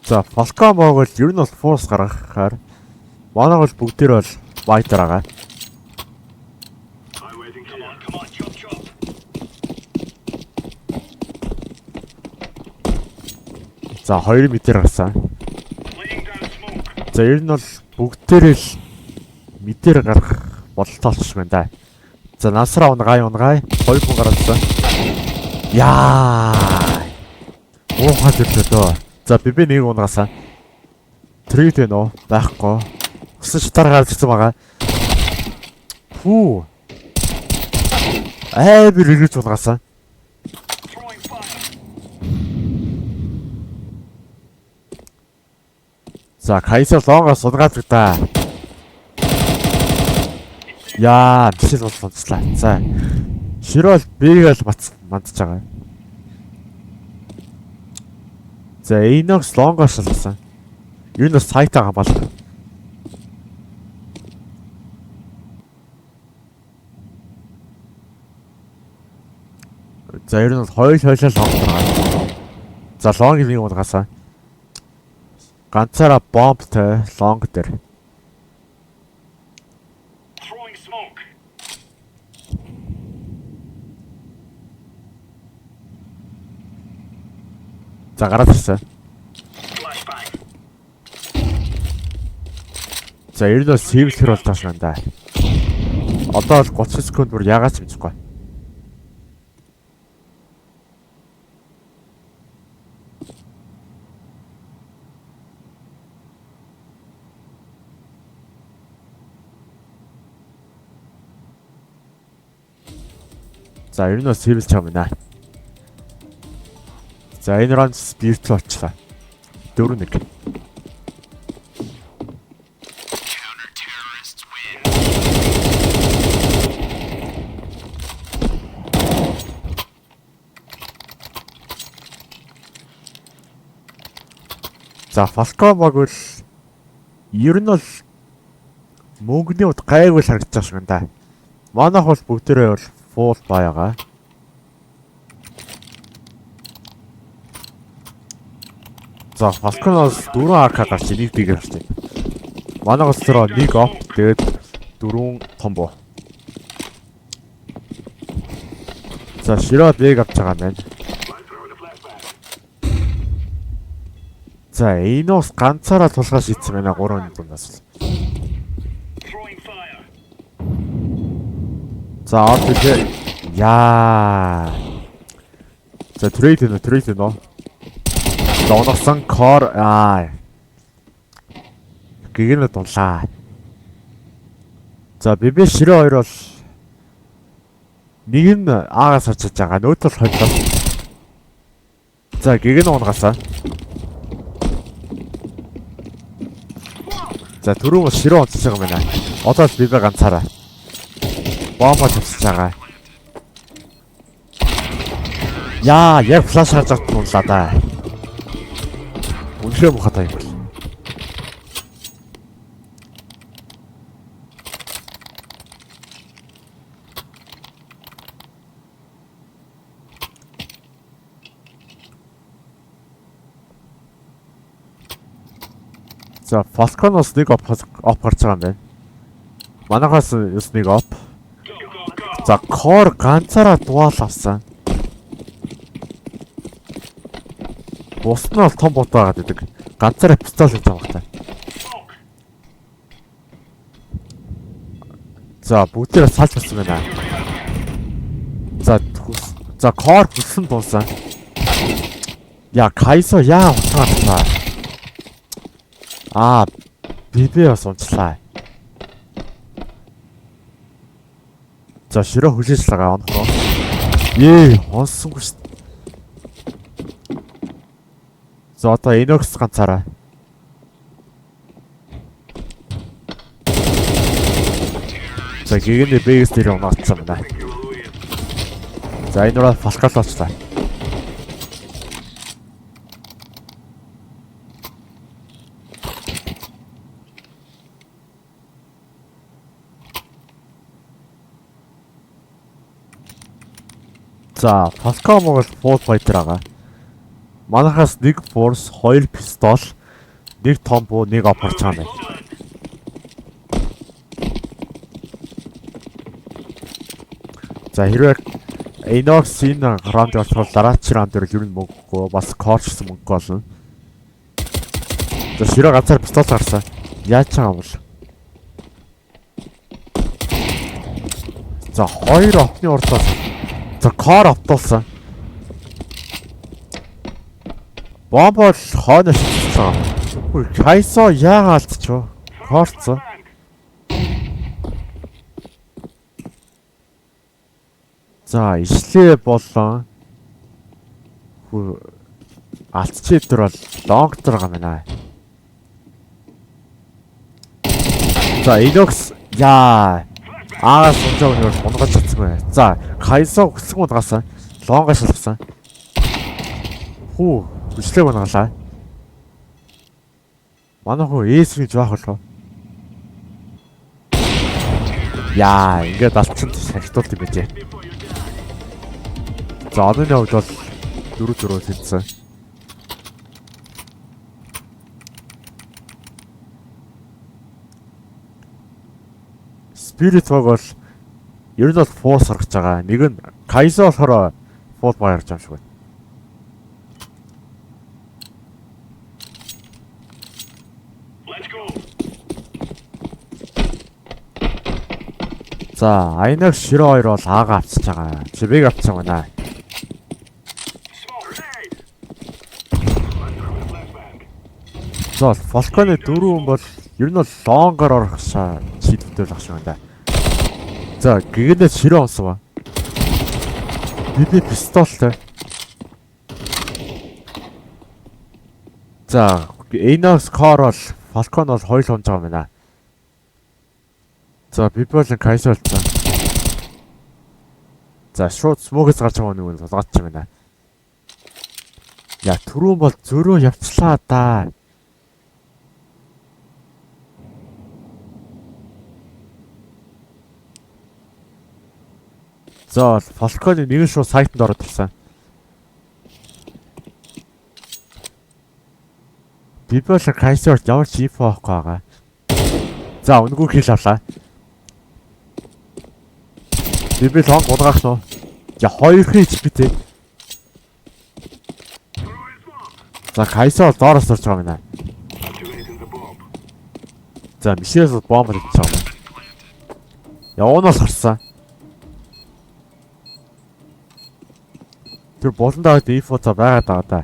За, Falcon бол ер нь бол force гаргахаар манай бол бүгдээр бол white байгаа. За, 2 метр гарсан. За, ер нь бол бүгдээр л метр гарах бололтой болчих байна да. За, насраа унгай 2 хүн гарсан. Яа! Уухад ирлээ дөө. За, би нэг унгасаа. Трид вэ нөө? Байхгүй. Өсөж таргаад ирсэн байгаа. Фүү. Би рэгэж унгасаа. За, Кайса лонгоос удгаад та. Яа, тийшэл бол сонслаа. За. Широл бэгээл мандж байгаа. За, Inox лонгоос шалгасан. Юу нэг сайтаа хамгаалах. За, ер нь хойлоо лонг байгаа. За, лонг нэг унгасаа. Ганцаараа бомбтой лонг дээр. За, гараад ирсэн. За ер нь сэвлэр болж байгаа юм да. Одоо л 30 секунд бүр ягаад ч мэдхгүй. За ер нь сэвлж байгаа юм байна. За энэ раунд спирт болчлаа. 4-1. За Falcon баг бол ер нь бол мөнгөний ud гайгүй харагдаж байгаа юм да. Манайх бол бүгдээрээ бол full байгаа. За Falcon-оос 4 AK гарч нэг биг гарч. Манайхаас тэр нэг оп тэгээд 4 томбо. За широо биг авч байгаа юм байна. За Эйнос ганцаараа тулгаж шийдсэн байна 3 дундаас. За одоо яа. За трейд нөө. Донорсон кор гэгнэ дунлаа. За бибэ ширээ 2 бол нэг нь аагаас харж байгаа. Нөөтөл хойлоо. За гэгнэ унгасаа. За түрүү бас ширээ онцож байгаа юм байна. Одоо л бибэ ганцаараа. Бомба тавьчихж байгаа. Яа, яг флаш харж авт тунлаа да. Үнэхээр мухатай юм бол. За Falcon-оос нэг оп гарч байгаа юм байна. Манайхаас ёс нэг оп. За Core ганцаараа дуал авсан. Бус нь бол том бот байгаад байдаг. Ганцаараа пистол хийж байгаа хэрэгтэй. За бүгдээрээ салж болсон байна. За Core хүссэн дунсан. Яа Кайсо яа утгаалаа. Бибэ бас унцлаа. За ширээ хүлээжлээ онохоо. Онсонгүй шүү. За одоо Эйнокс ганцаараа. За гэгний бэйс дээр унаацсан байна. За энэ руу Falcon болчлаа. За Falcon бол full fighter байгаа. Манайхаас нэг force, 2 пистол, нэг томбо, нэг опорч байгаа юм. За хэрвээ Эйнокс энэ раунд болчихвол дараач раунд дээр ер нь мөнгөгүй бас корчсон мөнгө болно. За ширээ ганцаар пистол гарсан. Яаж байгаа юм бол? За 2 опны урдаас за Core оптолсон. Бомбол хойно шилжсэн. Үгүй Кайсо яагаад алдчихв? Корцоо. За ишлээ болон алдчихээр бол лонгтер байгаа мэнэ. За Эйнокс яа аагаас унжааг нь унгаж чадсан бай. За Кайсо хүссэн унгасан. Лонго шалгасан. Хүчлээ унгалаа. Манайхуу эсрэг жоох болов. Яа, ингээд алдсан шагтуулт юм байжээ. За одооний хувьд бол 4-4 хэлсэн. Spirit баг бол ер нь бол force харгаж байгаа. Нэг нь Kaizo болохоор full fire гэж юм шиг байна. За, Айнаг Широ 2 бол Аага авчиж байгаа. Чибэг авчих байна. За, Falcon-ы 4 хүн бол ер нь бол лонгоор орох шийдвэртэй л ахшиг байна. За, гэгэнээс Широ онсон ба. Би пистолтой. За, Enox Core бол Falcon бол хоёул хонж байгаа юм байна. За, би болон Kaiser болсон. За, шууд смогээс гарч байгаа нэг нь тулгаач юм байна. Яа, түрүүн бол зөрөө явцлаа да. За, Falcon-ы нэг нь шууд сайтанд ороод ирсэн. Би болон Kaiser ямар ч инфо авахгүй байгаа. За, үнэгүй хэл авлаа. Би лонг удгаах нь. Я 2 HP тэ. За, Kaiser доороос орж байгаа юм байна. За, Мишээс бомб хийж байгаа юм. Явуунаас харсан. Тэр болондоо инфо за байгаад байгаа да.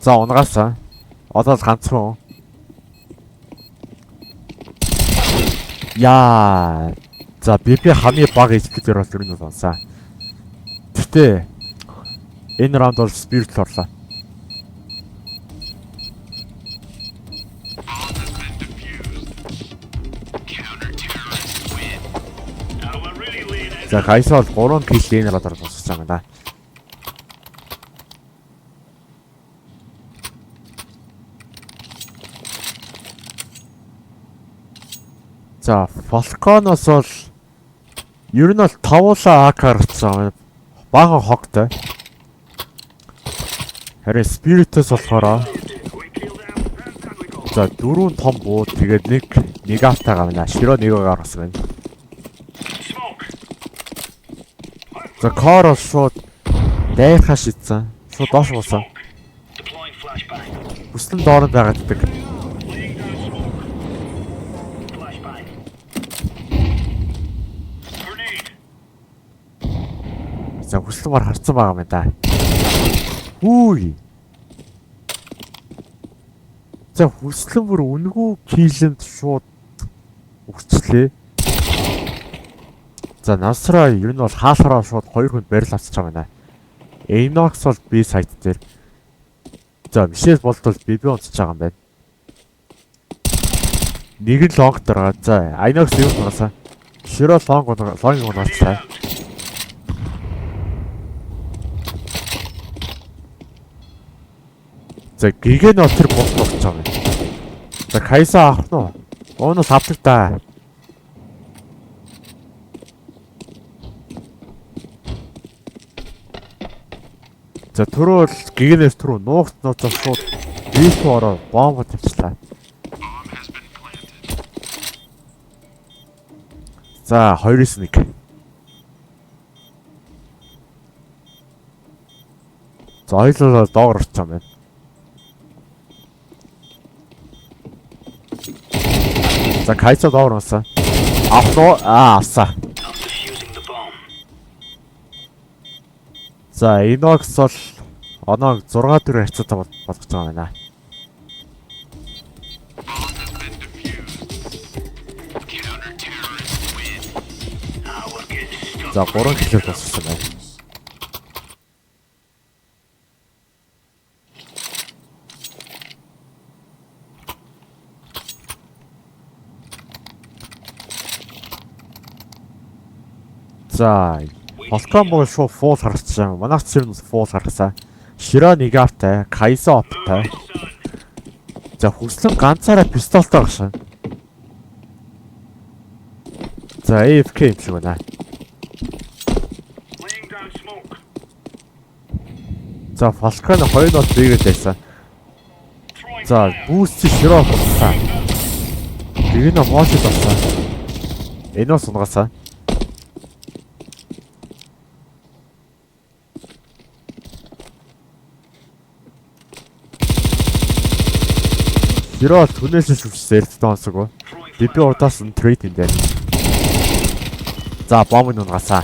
За, унагаасаа. Одоо л ганцхан. Яа. За, би хамгийн бага HP-дэр бол ер нь сонсаа. Гэтэ энэ раунд бол Spirit л орлоо. За, Kaiser бол 3 kill энэ раунд орсон юм да. За, Falcon-оос бол ер нь бол 5-уулаа AK гаргацсан. Баахан хогтой. Харин Spirit-с болохоор за 4 том буу тэгээд нэг автаа гавна. Широ нэг гаргасан байна. За, Core шууд дайрхаа шидсэн. Шууд доош гуйсан. Хүслэн дооронд байгаад байдаг. За, хүслэн мар харцсан байгаа юм да. Үгүй. За, хүслэн бүр үнэгүй килэнд шууд үрчлээ. За, Насра ер нь бол хаалхараа шууд 2 хүнд барил авчиж байгаа байна. Enox бол би сайт дээр. За, Мишээс болтол би онцож байгаа юм байна. Нэг нь лонг дараа. За, Enox юу нугасаа. Широ лонг нугасаа. За, гигэн отер болох байгаа юм. За, Kaiser авах нь уу? Оноос авдаг да. За, түрүү бол гигэнээс түрүү нууцсан шууд бийсүү ороо бомб тавьчлаа. За, 2-1. За, ойлоо доогор орчих юм байна. За, Kaiser доогор орсон. Авто авсан. За, Enox бол оноо 6-4 хацаатай болгож байгаа юм байна. За, 3 кило туссан байна. За, Falcon бол шууд фул харагдсан. Манайх цэр нь фул харагдсан. Широ нэг автай, Kaiser оптай. За, хүслэн ганцаараа пистолтой багшаа. За, AFK юм шиг байна. За, Falcon 2 нот бигээд байсан. За, boost Широ болсон. Гэгнэ хоолж болсон. Энэ сунгасаа. Хиро түнээс шүвчсэн эрдэнэ онцгоо. Биби удаас нь трейд юм дээр. За бомб нь унгасаа.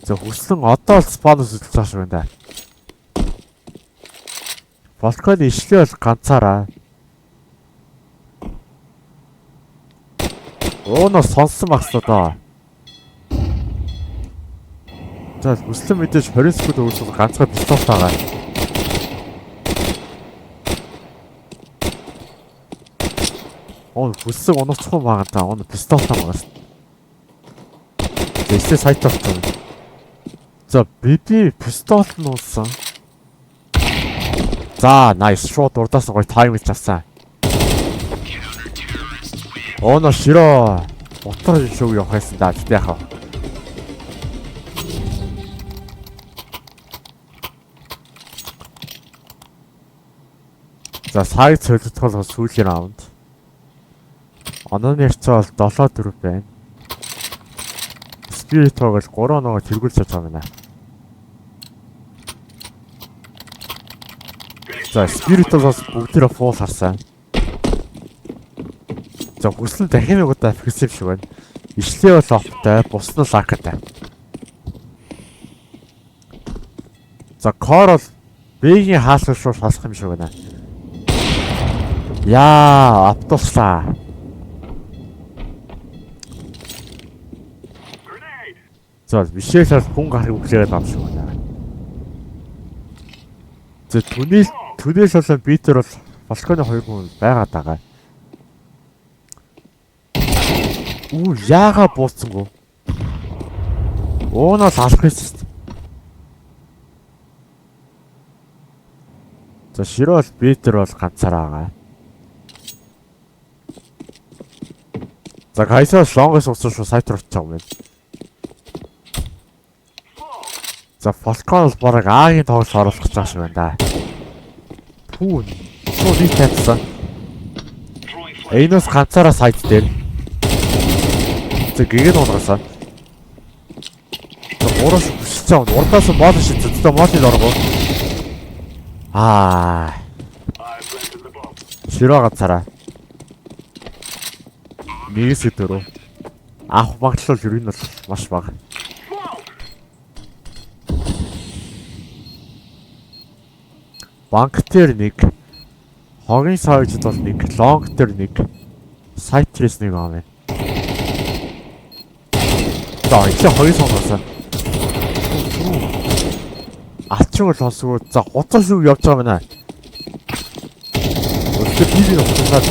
За хүслэн одоо л спанус үзэж байгаа шүү энэ. Балкон ишлээ бол ганцаараа. Ооно сонсон багс одоо. За хүслэн мэдээж 20 секунд өгсөн ганцхан пистол таагаа. Хүссэн унацхан байгаа та. Пистол таагаа. Тэсээ сайт авсан. За биби пистол нь уусан. За nice шууд урдаас гоё тайм хийж авсан. Оно широ утар шоу явах байсан да тэгтээ яхав. За сайт солилцол сүүлийн раунд. Онооны ярцаа бол 7-4 байна. Спиритог л 3 оноо тэргүүлж байгаа юм байна. За спиритогоос бүгдээрээ фул харсан. За хүсэл дахин нэг удаа агрессив шиг байна. Ишлээ бол офтай, бус нь лактай. За кор бол Бэгийн хаалга шууд хасах юм шиг байна. Яа, автуулсаа. За бишээс хүн гарах үглээд ам шиг байна. За түнээс болон битэр бол балконы хоёр хүн байгаад байгаа. Яага бууцсангүй. Уунаас алах гэсэн. За широл битэр бол ганцаараа байгаа. За кайсаа лонгос уцсан шүү сайт руу очиж байгаа юм. За фалкон бол бараг Агийн тоглолт оруулах гэж байгаа шиг байна да. Пүү. Суу дий тавьсан. Эйнос ганцаараа сайт дээр. За гэгэн унгасан. За уураш хүсэж байгаа. Урдаас мод шин зөдөө модыг оргоо. Широо ганцаараа. Нэгээс дөрөв. Авах магадлал юу нь бол маш бага. Банк дээр нэг, хогийн савжид бол нэг, лонг дээр нэг, сайт трес нэг аа. За энэ хоёр сонгосон. Алчин бол сонсгоо. За гоцоо шүү явж байгаа мэнэ. Өстө биби уцсаад.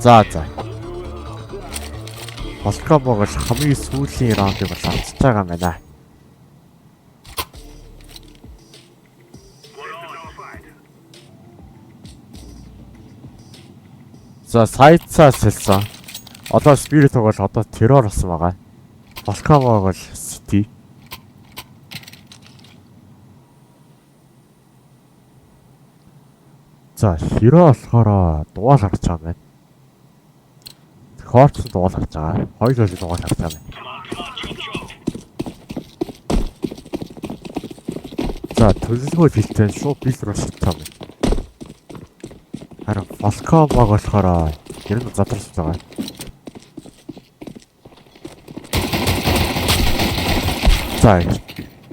За. Балкон богол хамгийн сүүлийн раундыг бол авчиж байгаа юм байна. За сайдсаа сэлсэн. Одоо спиритог бол одоо террор болсон байгаа. Балкон бол сити. За хиро болохоор дугаал харж байгаа юм байна. Хорч дугаал харж байгаа. Хоёр л дугаал харж байгаа юм. За төлөвлөгөө хэлтэн шууд бил руу шилжиж байгаа юм. Харин Falcon баг болохоор ер нь задарч байгаа. За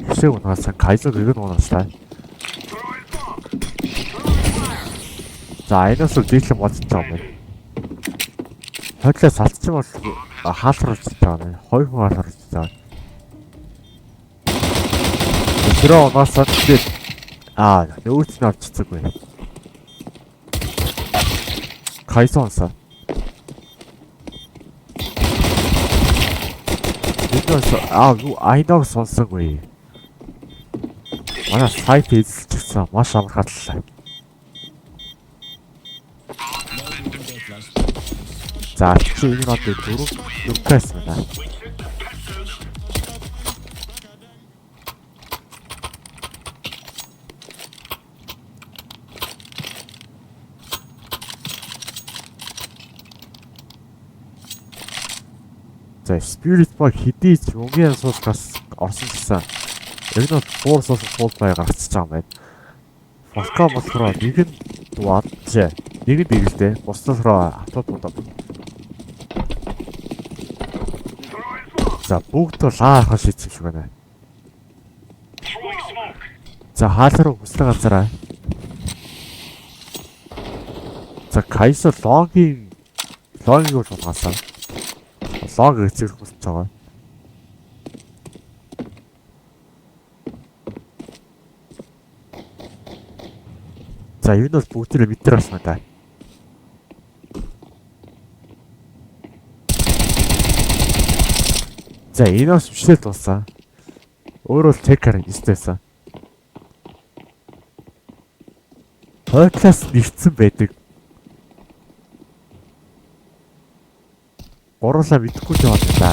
хэсэг унаасан кайзер гэгэн унаастай. За энэс л дийлэн бодож байгаа юм. Хотлоо салцсан бол хаалгаруулж байгаа юм. Хоёр хүн хаалгаруулж байгаа. Тэр унаасаа тэгээд нөөц нь авчихсаггүй. Кайсонса. Юу айдаг сонсоогүй. Манай сайт эзэлчихсэн маш амар хатлаа. За чи энэ рүү дөрөв кайс байна. За Spirit Boy хэдий ч өнгийн суусгаас орсон гэсэн. Яг нь форсос фул бай гарцж байгаа юм байна. Балкон болохоор нэг нь дуад тий. Нэг нь бигэлдээ. Бусдаас руу автод бодоод. За бүгд лаахаа шийдсэн шиг байна. За хаалруу хүслэг газараа. За Кайсо логийн бол угаасаа. Лог эцэг хүсэж байгаа. За энэ бол бүгдээ метр асна да. За энэ бас бичлэл дууссан. Өөрөө л чекер истээсэн. Хойтлаас нэгдсэн байдаг. Гурлаа мэдхгүй ч байна да.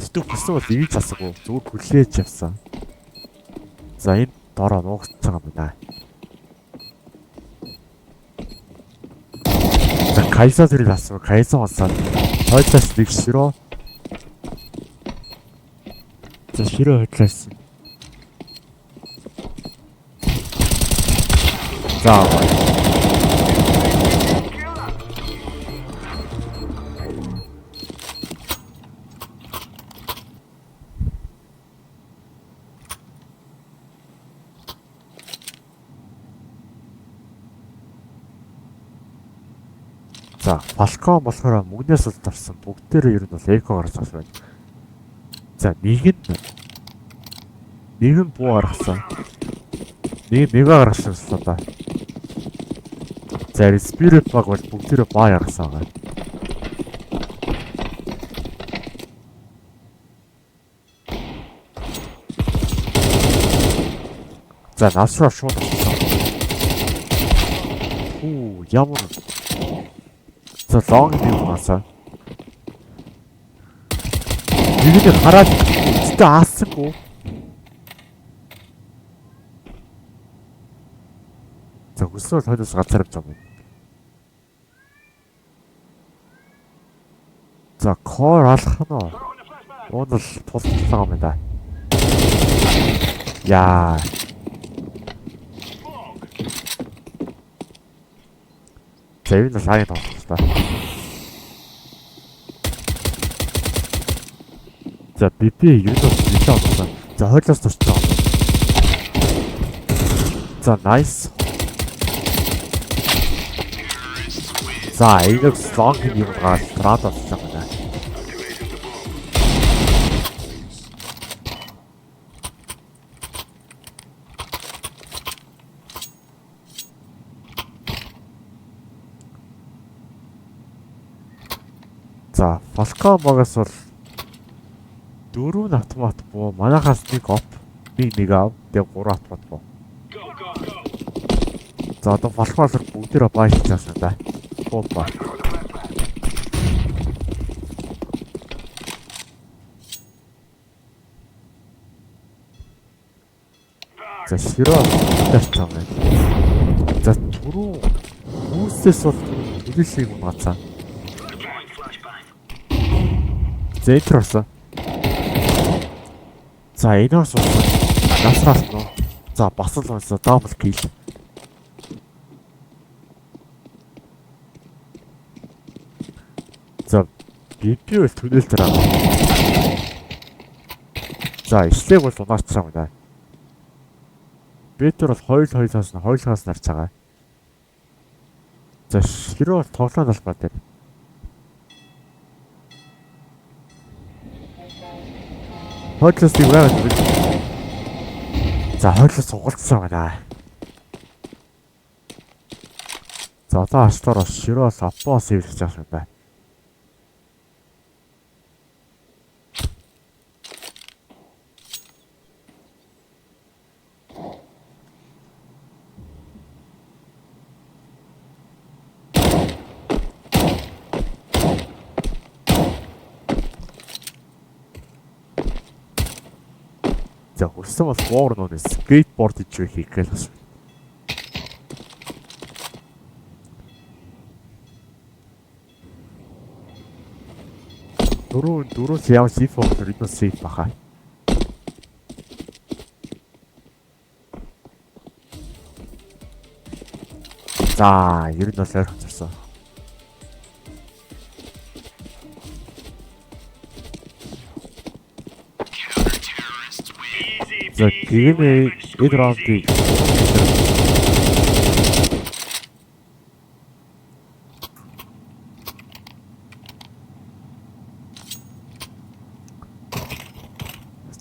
Тэстүү хүссэн бол ивж асаагүй. Зүгээр хүлээж явсан. За энэ дороо нуугч байгаа юм байна. За Кайса зэрэг асуу. Кайса болсаа. Хойтлаас нэг широо. За широо хойтлаас. За За, балкон болохоор мөнгнөөс л тарсан. Бүгдээрээ ер нь бол эко гаргаж байгаа байна. За, нэг нь буу гаргасан. Нэг мега гаргасан л да. За, спирит баг бол бүгдээрээ баа гаргасан байгаа. За, насраа шууд авсан. Ямар за лонг юм аасаа. Нэгэд хараад өстэй аасангүй. За өсөө хойноос газар авч байгаа юм. За кор алах нь уу. Уул тулцлаа юм да. Яа. Зэвэн лайн тоглолоо. За BP юу гэж болсон. За хойлоос турч байгаа. За nice. За энэ слог юм гал траад болсон байна. За, Falcon багаас бол 4 автомат буу, манайхаас нэг оп, нэг ав, тэгээ 3 автомат буу. За, одоо Falcon-аар бүгдээрээ баа хийчихсэн да. Буу баа. За, широо тавьчихсан байна. За, түрүү хүмүүсээс бол хэлэлийг унгацсан. Зэйтер орсон. За энэ орсон. Насраас нь. За бас л орсон. Дабл кил. За BPL түнэл дээр. За ишлэг бол унаачсан юм да. Бэтэр бол хойлоос нь хойлоос нарч байгаа. За ширөө тоглоом албаа дээр. Хойлоос юу байгаа вэ? За хойлоос сугалцсан байна. За одоо ашлаар ширөө аппоо сэвлэж байгаа юм байна. За хүрсэн бол боор нуунес скейтборд хийж хийх гээл бас. Дөрөв явж сифо ридно сейф баха. За, ер нь бол ойрхон зорсон. За, гэгэмээ эд раундыг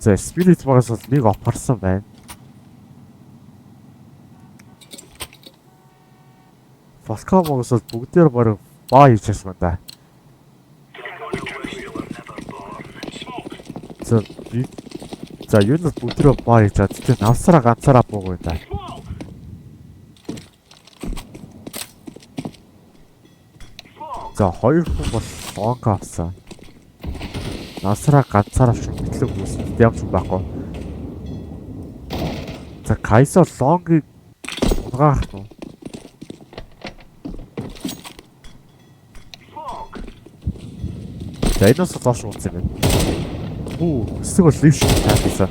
за, спирит багаас бол нэг опарсан байна. Фалкон багаас бол бүгдээр бараг баа хийж байсан байна да. За, юу нь бүгдээ баа хийж чад. Тэ навсараа ганцаараа бууг байна да. За, хоёр хүн бол лонг авсан. Навсараа ганцаараа шүү битлэг үүсэлт ямч байхгүй. За, Кайсо лонгийг унгаах нь. За, энэ бас лоош ууцсан юм байна. Эсвэл лив шиг таасан.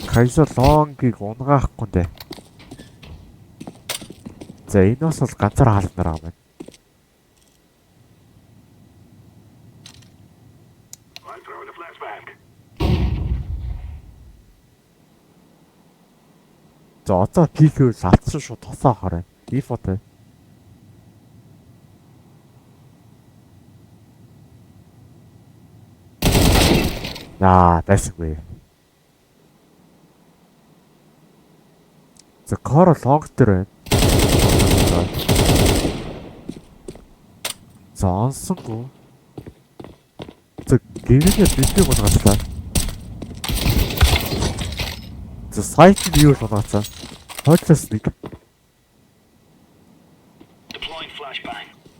Кайсо лонгийг унгаахгүй нэ. За, энэ бас бол ганцаараа хаалт нараа байна. За, одоо пикүүл алдсан шүү тосоо хараа. Дифотой. Байсаггүй. За, Коро лонг дээр байна. За, онсонгүй. За, гэрээний битээ болгоцлаа. За, сайт нь юу болгоцсон? Хойлоос нэг.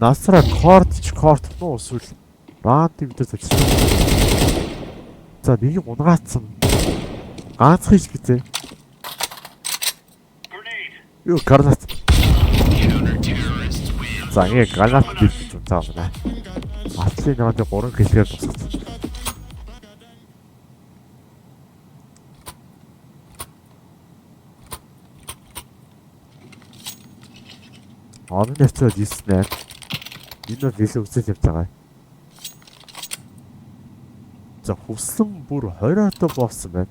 Насра корт нуу эсвэл раунд видео тавьсан. За, нэг унгаацсан. Ганц хийж битээ. Юу гранат. За, нэг гранат битэж унтаа байна. Атлын раунд 3 гэлгээр тусгацсан. Оны нэцээд 9-8. Энэ бол илүү үзэл явж байгаа. За, хүссэн бүр 20 хатаа боосон байна.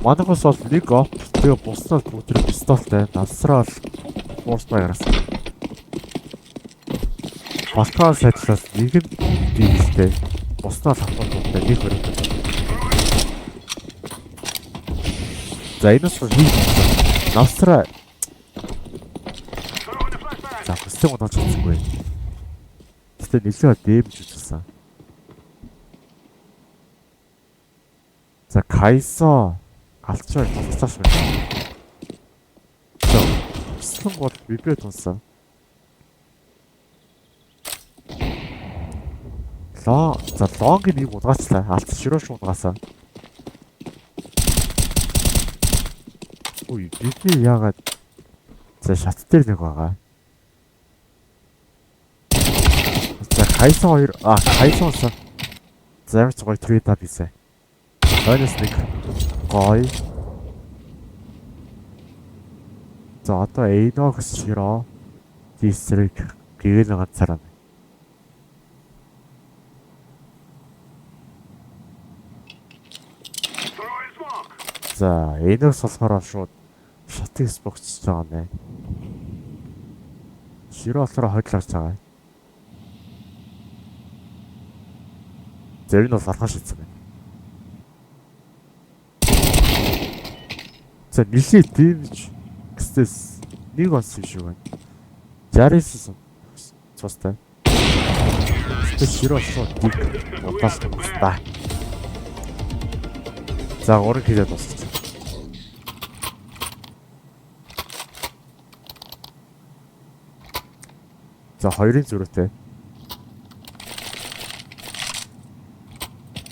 Манайхаас бол нэг оп тэгээ буснаас бүгд пистолтай. Насраа бол форс байгаас. Балкан сайтлаас нэг нь дийлтэй. Буснаас авах бүгдээ нэг хөрөг. За, энэс бол нэг насраа. За, хүссэн удаа чацсангүй. Тэ нэлээд дэмж үзсэн. За, Кайсо алчаа тулцааш байна. За, хүссэн бол бибэ тунсан. За, лонг нэг удаачлаа. Алц ширөөш удагаасаа. Үй, бибэ яагаад за шат дээр нэг байгаа. За, Кайсон 2 Кайсонс зарц гоё трейд ап хийсэн. Ойноос нэг гоё. За, одоо Эйнокс широо дистрик гэгэл ганцаараа. За, Эйнокс болохоор шууд шатыг споксж байгаа нэ. Широо болохоор хойдлооч байгаа. Зэрэг нь бол алхаш хийсэн байна. За, нэлээд дэмж гэсээс нэг онс шүү байна. 69 цустай. Тэс широо шууд диг удаас тустай. За, 3 кило тусч. За, 2-ын зөрүүтэй.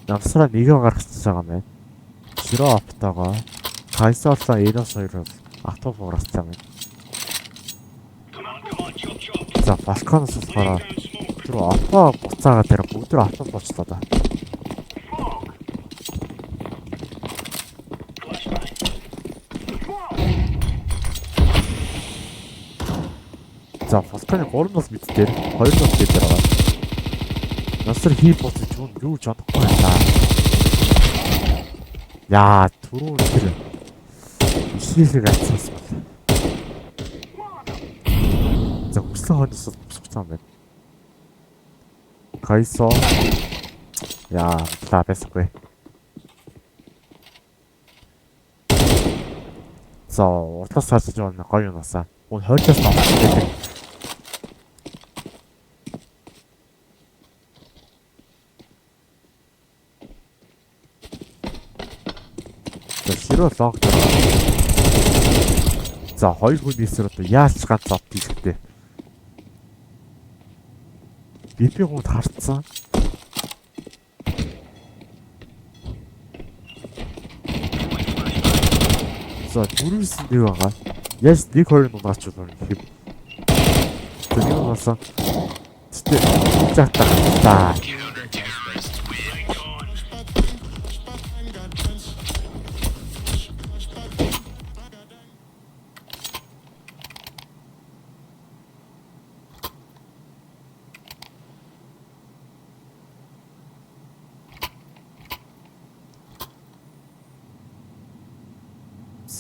Навсраа нэгэ гаргачихсан байгаа юм байна. Широо оптоогоо Кайсоолоо Энос 2 бол автоо буурсан байна. За, Балконоос болохоор түр автоо буцаагаад тэр бүгд автоо болчлоо да. За Фалканы 3 нас мэд дээр 2 нас дээр байгаа. Насар хийх болсон юу чадахгүй байлаа. Яа, түрүү тэр ишилэг ацсан бол. За хүслэн хойноос босчихсан байна. Кайсо. Яа, та бэсгүй. За, уртас сарж байгаа гоё юм асаа. Уг хойчоос авчихсан. Широо лог. За, хоёр хүн нийсэр одоо яаж ганц зов хийхтэй. Бипи гууд харцсан. За, дөрвөөс нэг байгаа. Яаж 1-2 нугаач бол юм. Тэр нь болсон. Тэгтээ жаатаа.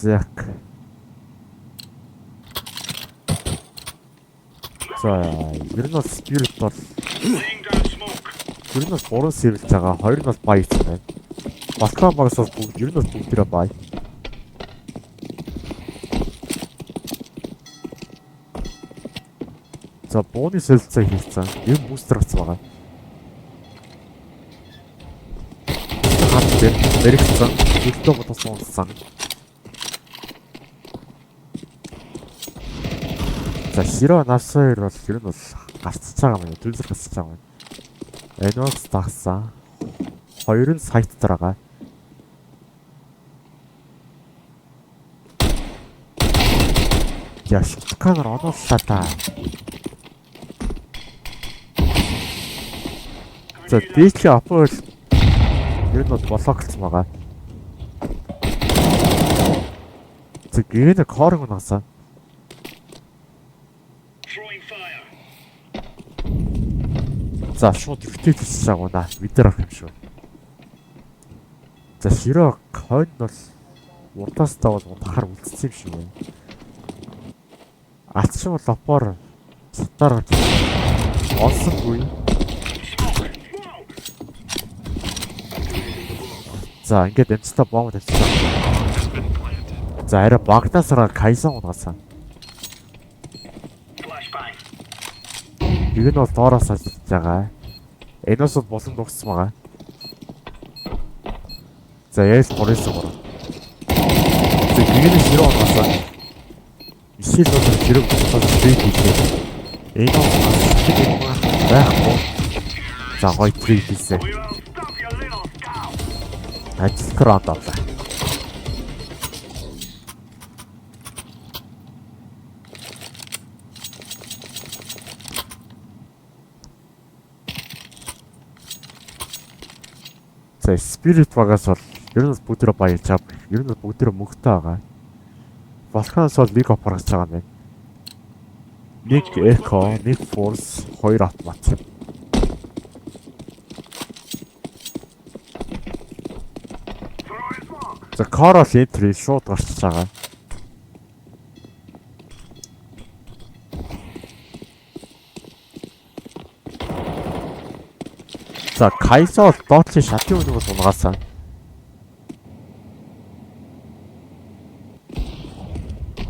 Зак. За, ер нь бол спирит бол ер нь бол 3 сэвэлж байгаа. 2 нь бол бай гэсэн байна. Балкан багаас бол бүгд ер нь бол бүгдээрээ бай. За, бууны солилцоо хийсэн. Юм бустер гацсан байгаа. Хат дээр бэрхсэн. Өдөө бодсон унсан. За, Широ Насаар бол ер нь бол гарцж байгаа юм. Төлөөр гарцж байгаа юм. Эноос тагсан. 2 нь сайт дээр байгаа. Яш, канаар онооллаа та. За, дээшли апол ер нь бол блоклцсан байгаа. За, гэнэ корг нагасан. За, шууд ихтэй хэлж байгаа наа. Бид нар авах юм шүү. За, Широ хойд нь бол урдаас тавал унтахаар үлдсэн юм шиг байна. Алчин бол лопор сатаар олсонгүй. За, ингээд эмцтэй бомб тавьчихсан. За, арай багтаасараа Кайсон унгасан. Нэг нь бол доороос ажиллаж байгаа. Энэс бол болон дууссан байгаа. За, яас 3-3. За, нэг нь Широ унгасан. Ишил бол Широ унгасан стрейт хийлээ. Энэс байхгүй. За, гоё трейд хийсэн. Ажил крауд авлаа. За, спирит багаас бол ер нь бүгдээ баяж ав. Ер нь бүгдээ мөнгөтэй байгаа. Балканаас бол нэг опер гэж байгаа юм байна. Нэг эко, нэг форс, 2 автомат. За, Карл энтри шууд гарч байгаа. За, Кайсо доотлын шатын өнөөгөөс унгаасан.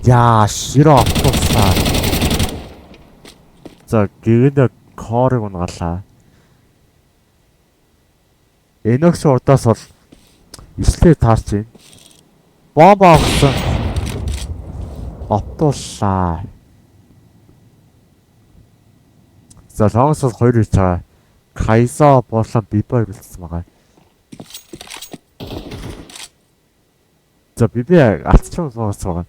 Яа, Широ автобусаа. За, гэгэнэ корыг унгаалаа. Энэс урдаас бол ислээ таарч байна. Бомб авсан. Автобусаа. За, лонгос бол 2 хийж байгаа. Кайсо болон Биби үлдсэн байгаа. За, Биби алдчихсан байгаа.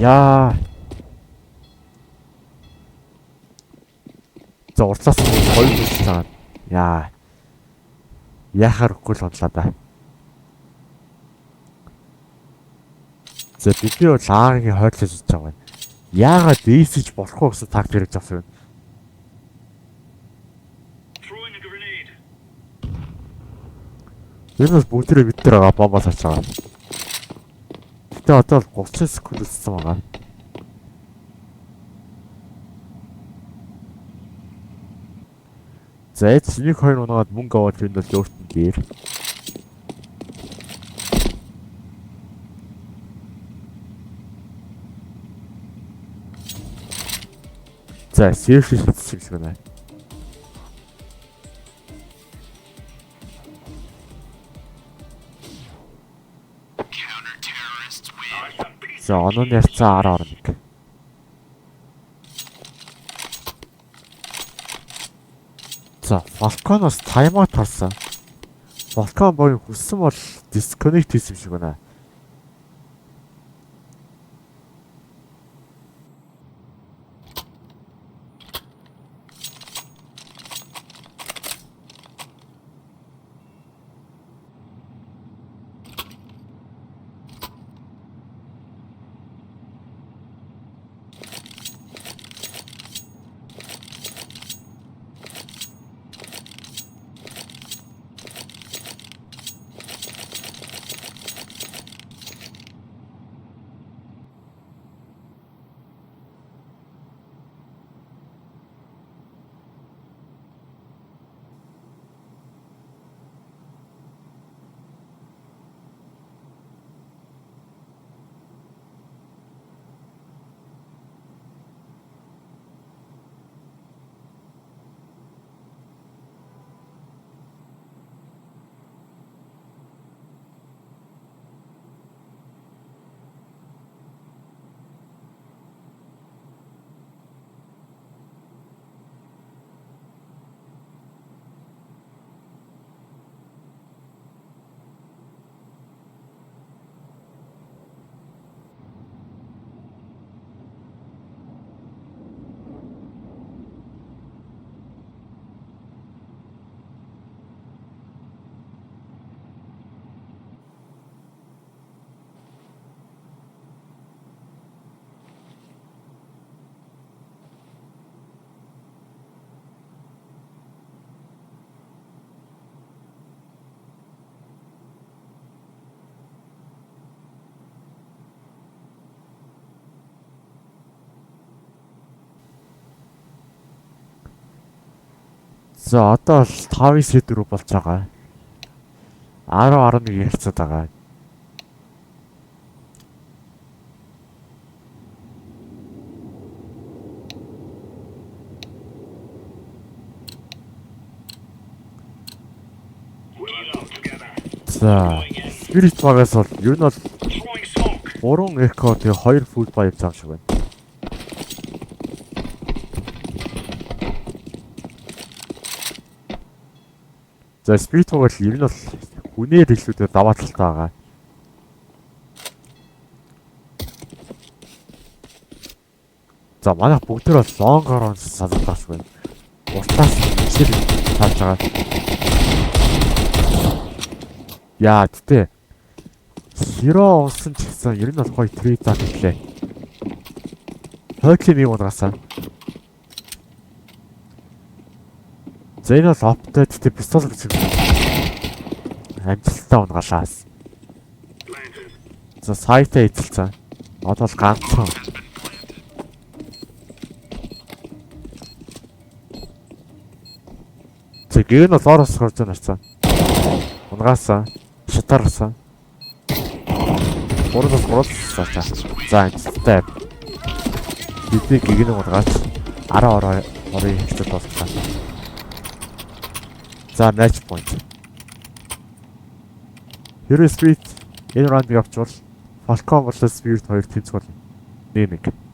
Яа. За, уртлаас 2 үлдсэн байгаа. Яа. Яхаар үгүй л онлаа да. За, Биби бол аагийн хойрлож үзэж байгаа. Яагаад дээсэж болохгүй гэсэн тагт хэрэгж авсан юм. Энэ бас бүгдээ бид нар байгаа бомбо сарч байгаа. Гэтэ одоо л 30 секунд үлдсэн байгаа. За эц 1-2 унаад мөнгө аваад энэ бол өөрт нь дээр. За сервис хийх юм байна. За онооны ярцаа 10.1. За Falcon-оос таймаут харсан. Falcon боён хүссэн бол disconnect хийсэн юм шиг байна. За одоо л 5-9 болж байгаа. 10-11 ярцаад байгаа. За Spirit багаас бол ер нь бол 3 echo тэгээ 2 food buy явж байгаа шиг байна. За Spirit баг л ер нь бол үнээр илүү давааталтай байгаа. За манайх бүгд л лонгоор салдаж байна. Уртаас чир тавьж байгаа. Яа тэтэ. Хиро унсан ч гэсэн ер нь бол гоё трейд заа гэлээ. Хойклын нэг унгасаа. За энэ бол оптой тэтэ пистол гэсэн. Амжилттай унгаалаас. За сайтаа эзэлсэн. Одоо л ганцхан. Тэг энэ бол ороос гарч нарцсан. Унгаасан. Шатарсан. Гурван саачаа. За амжилттай. Бидний гэгнэ унгаач 10 орой хэвчээд болсон. За match point. Hero Spirit энэ раундыг авчвал Falcon vs Spirit 2 тэнцэх болно. 1-1.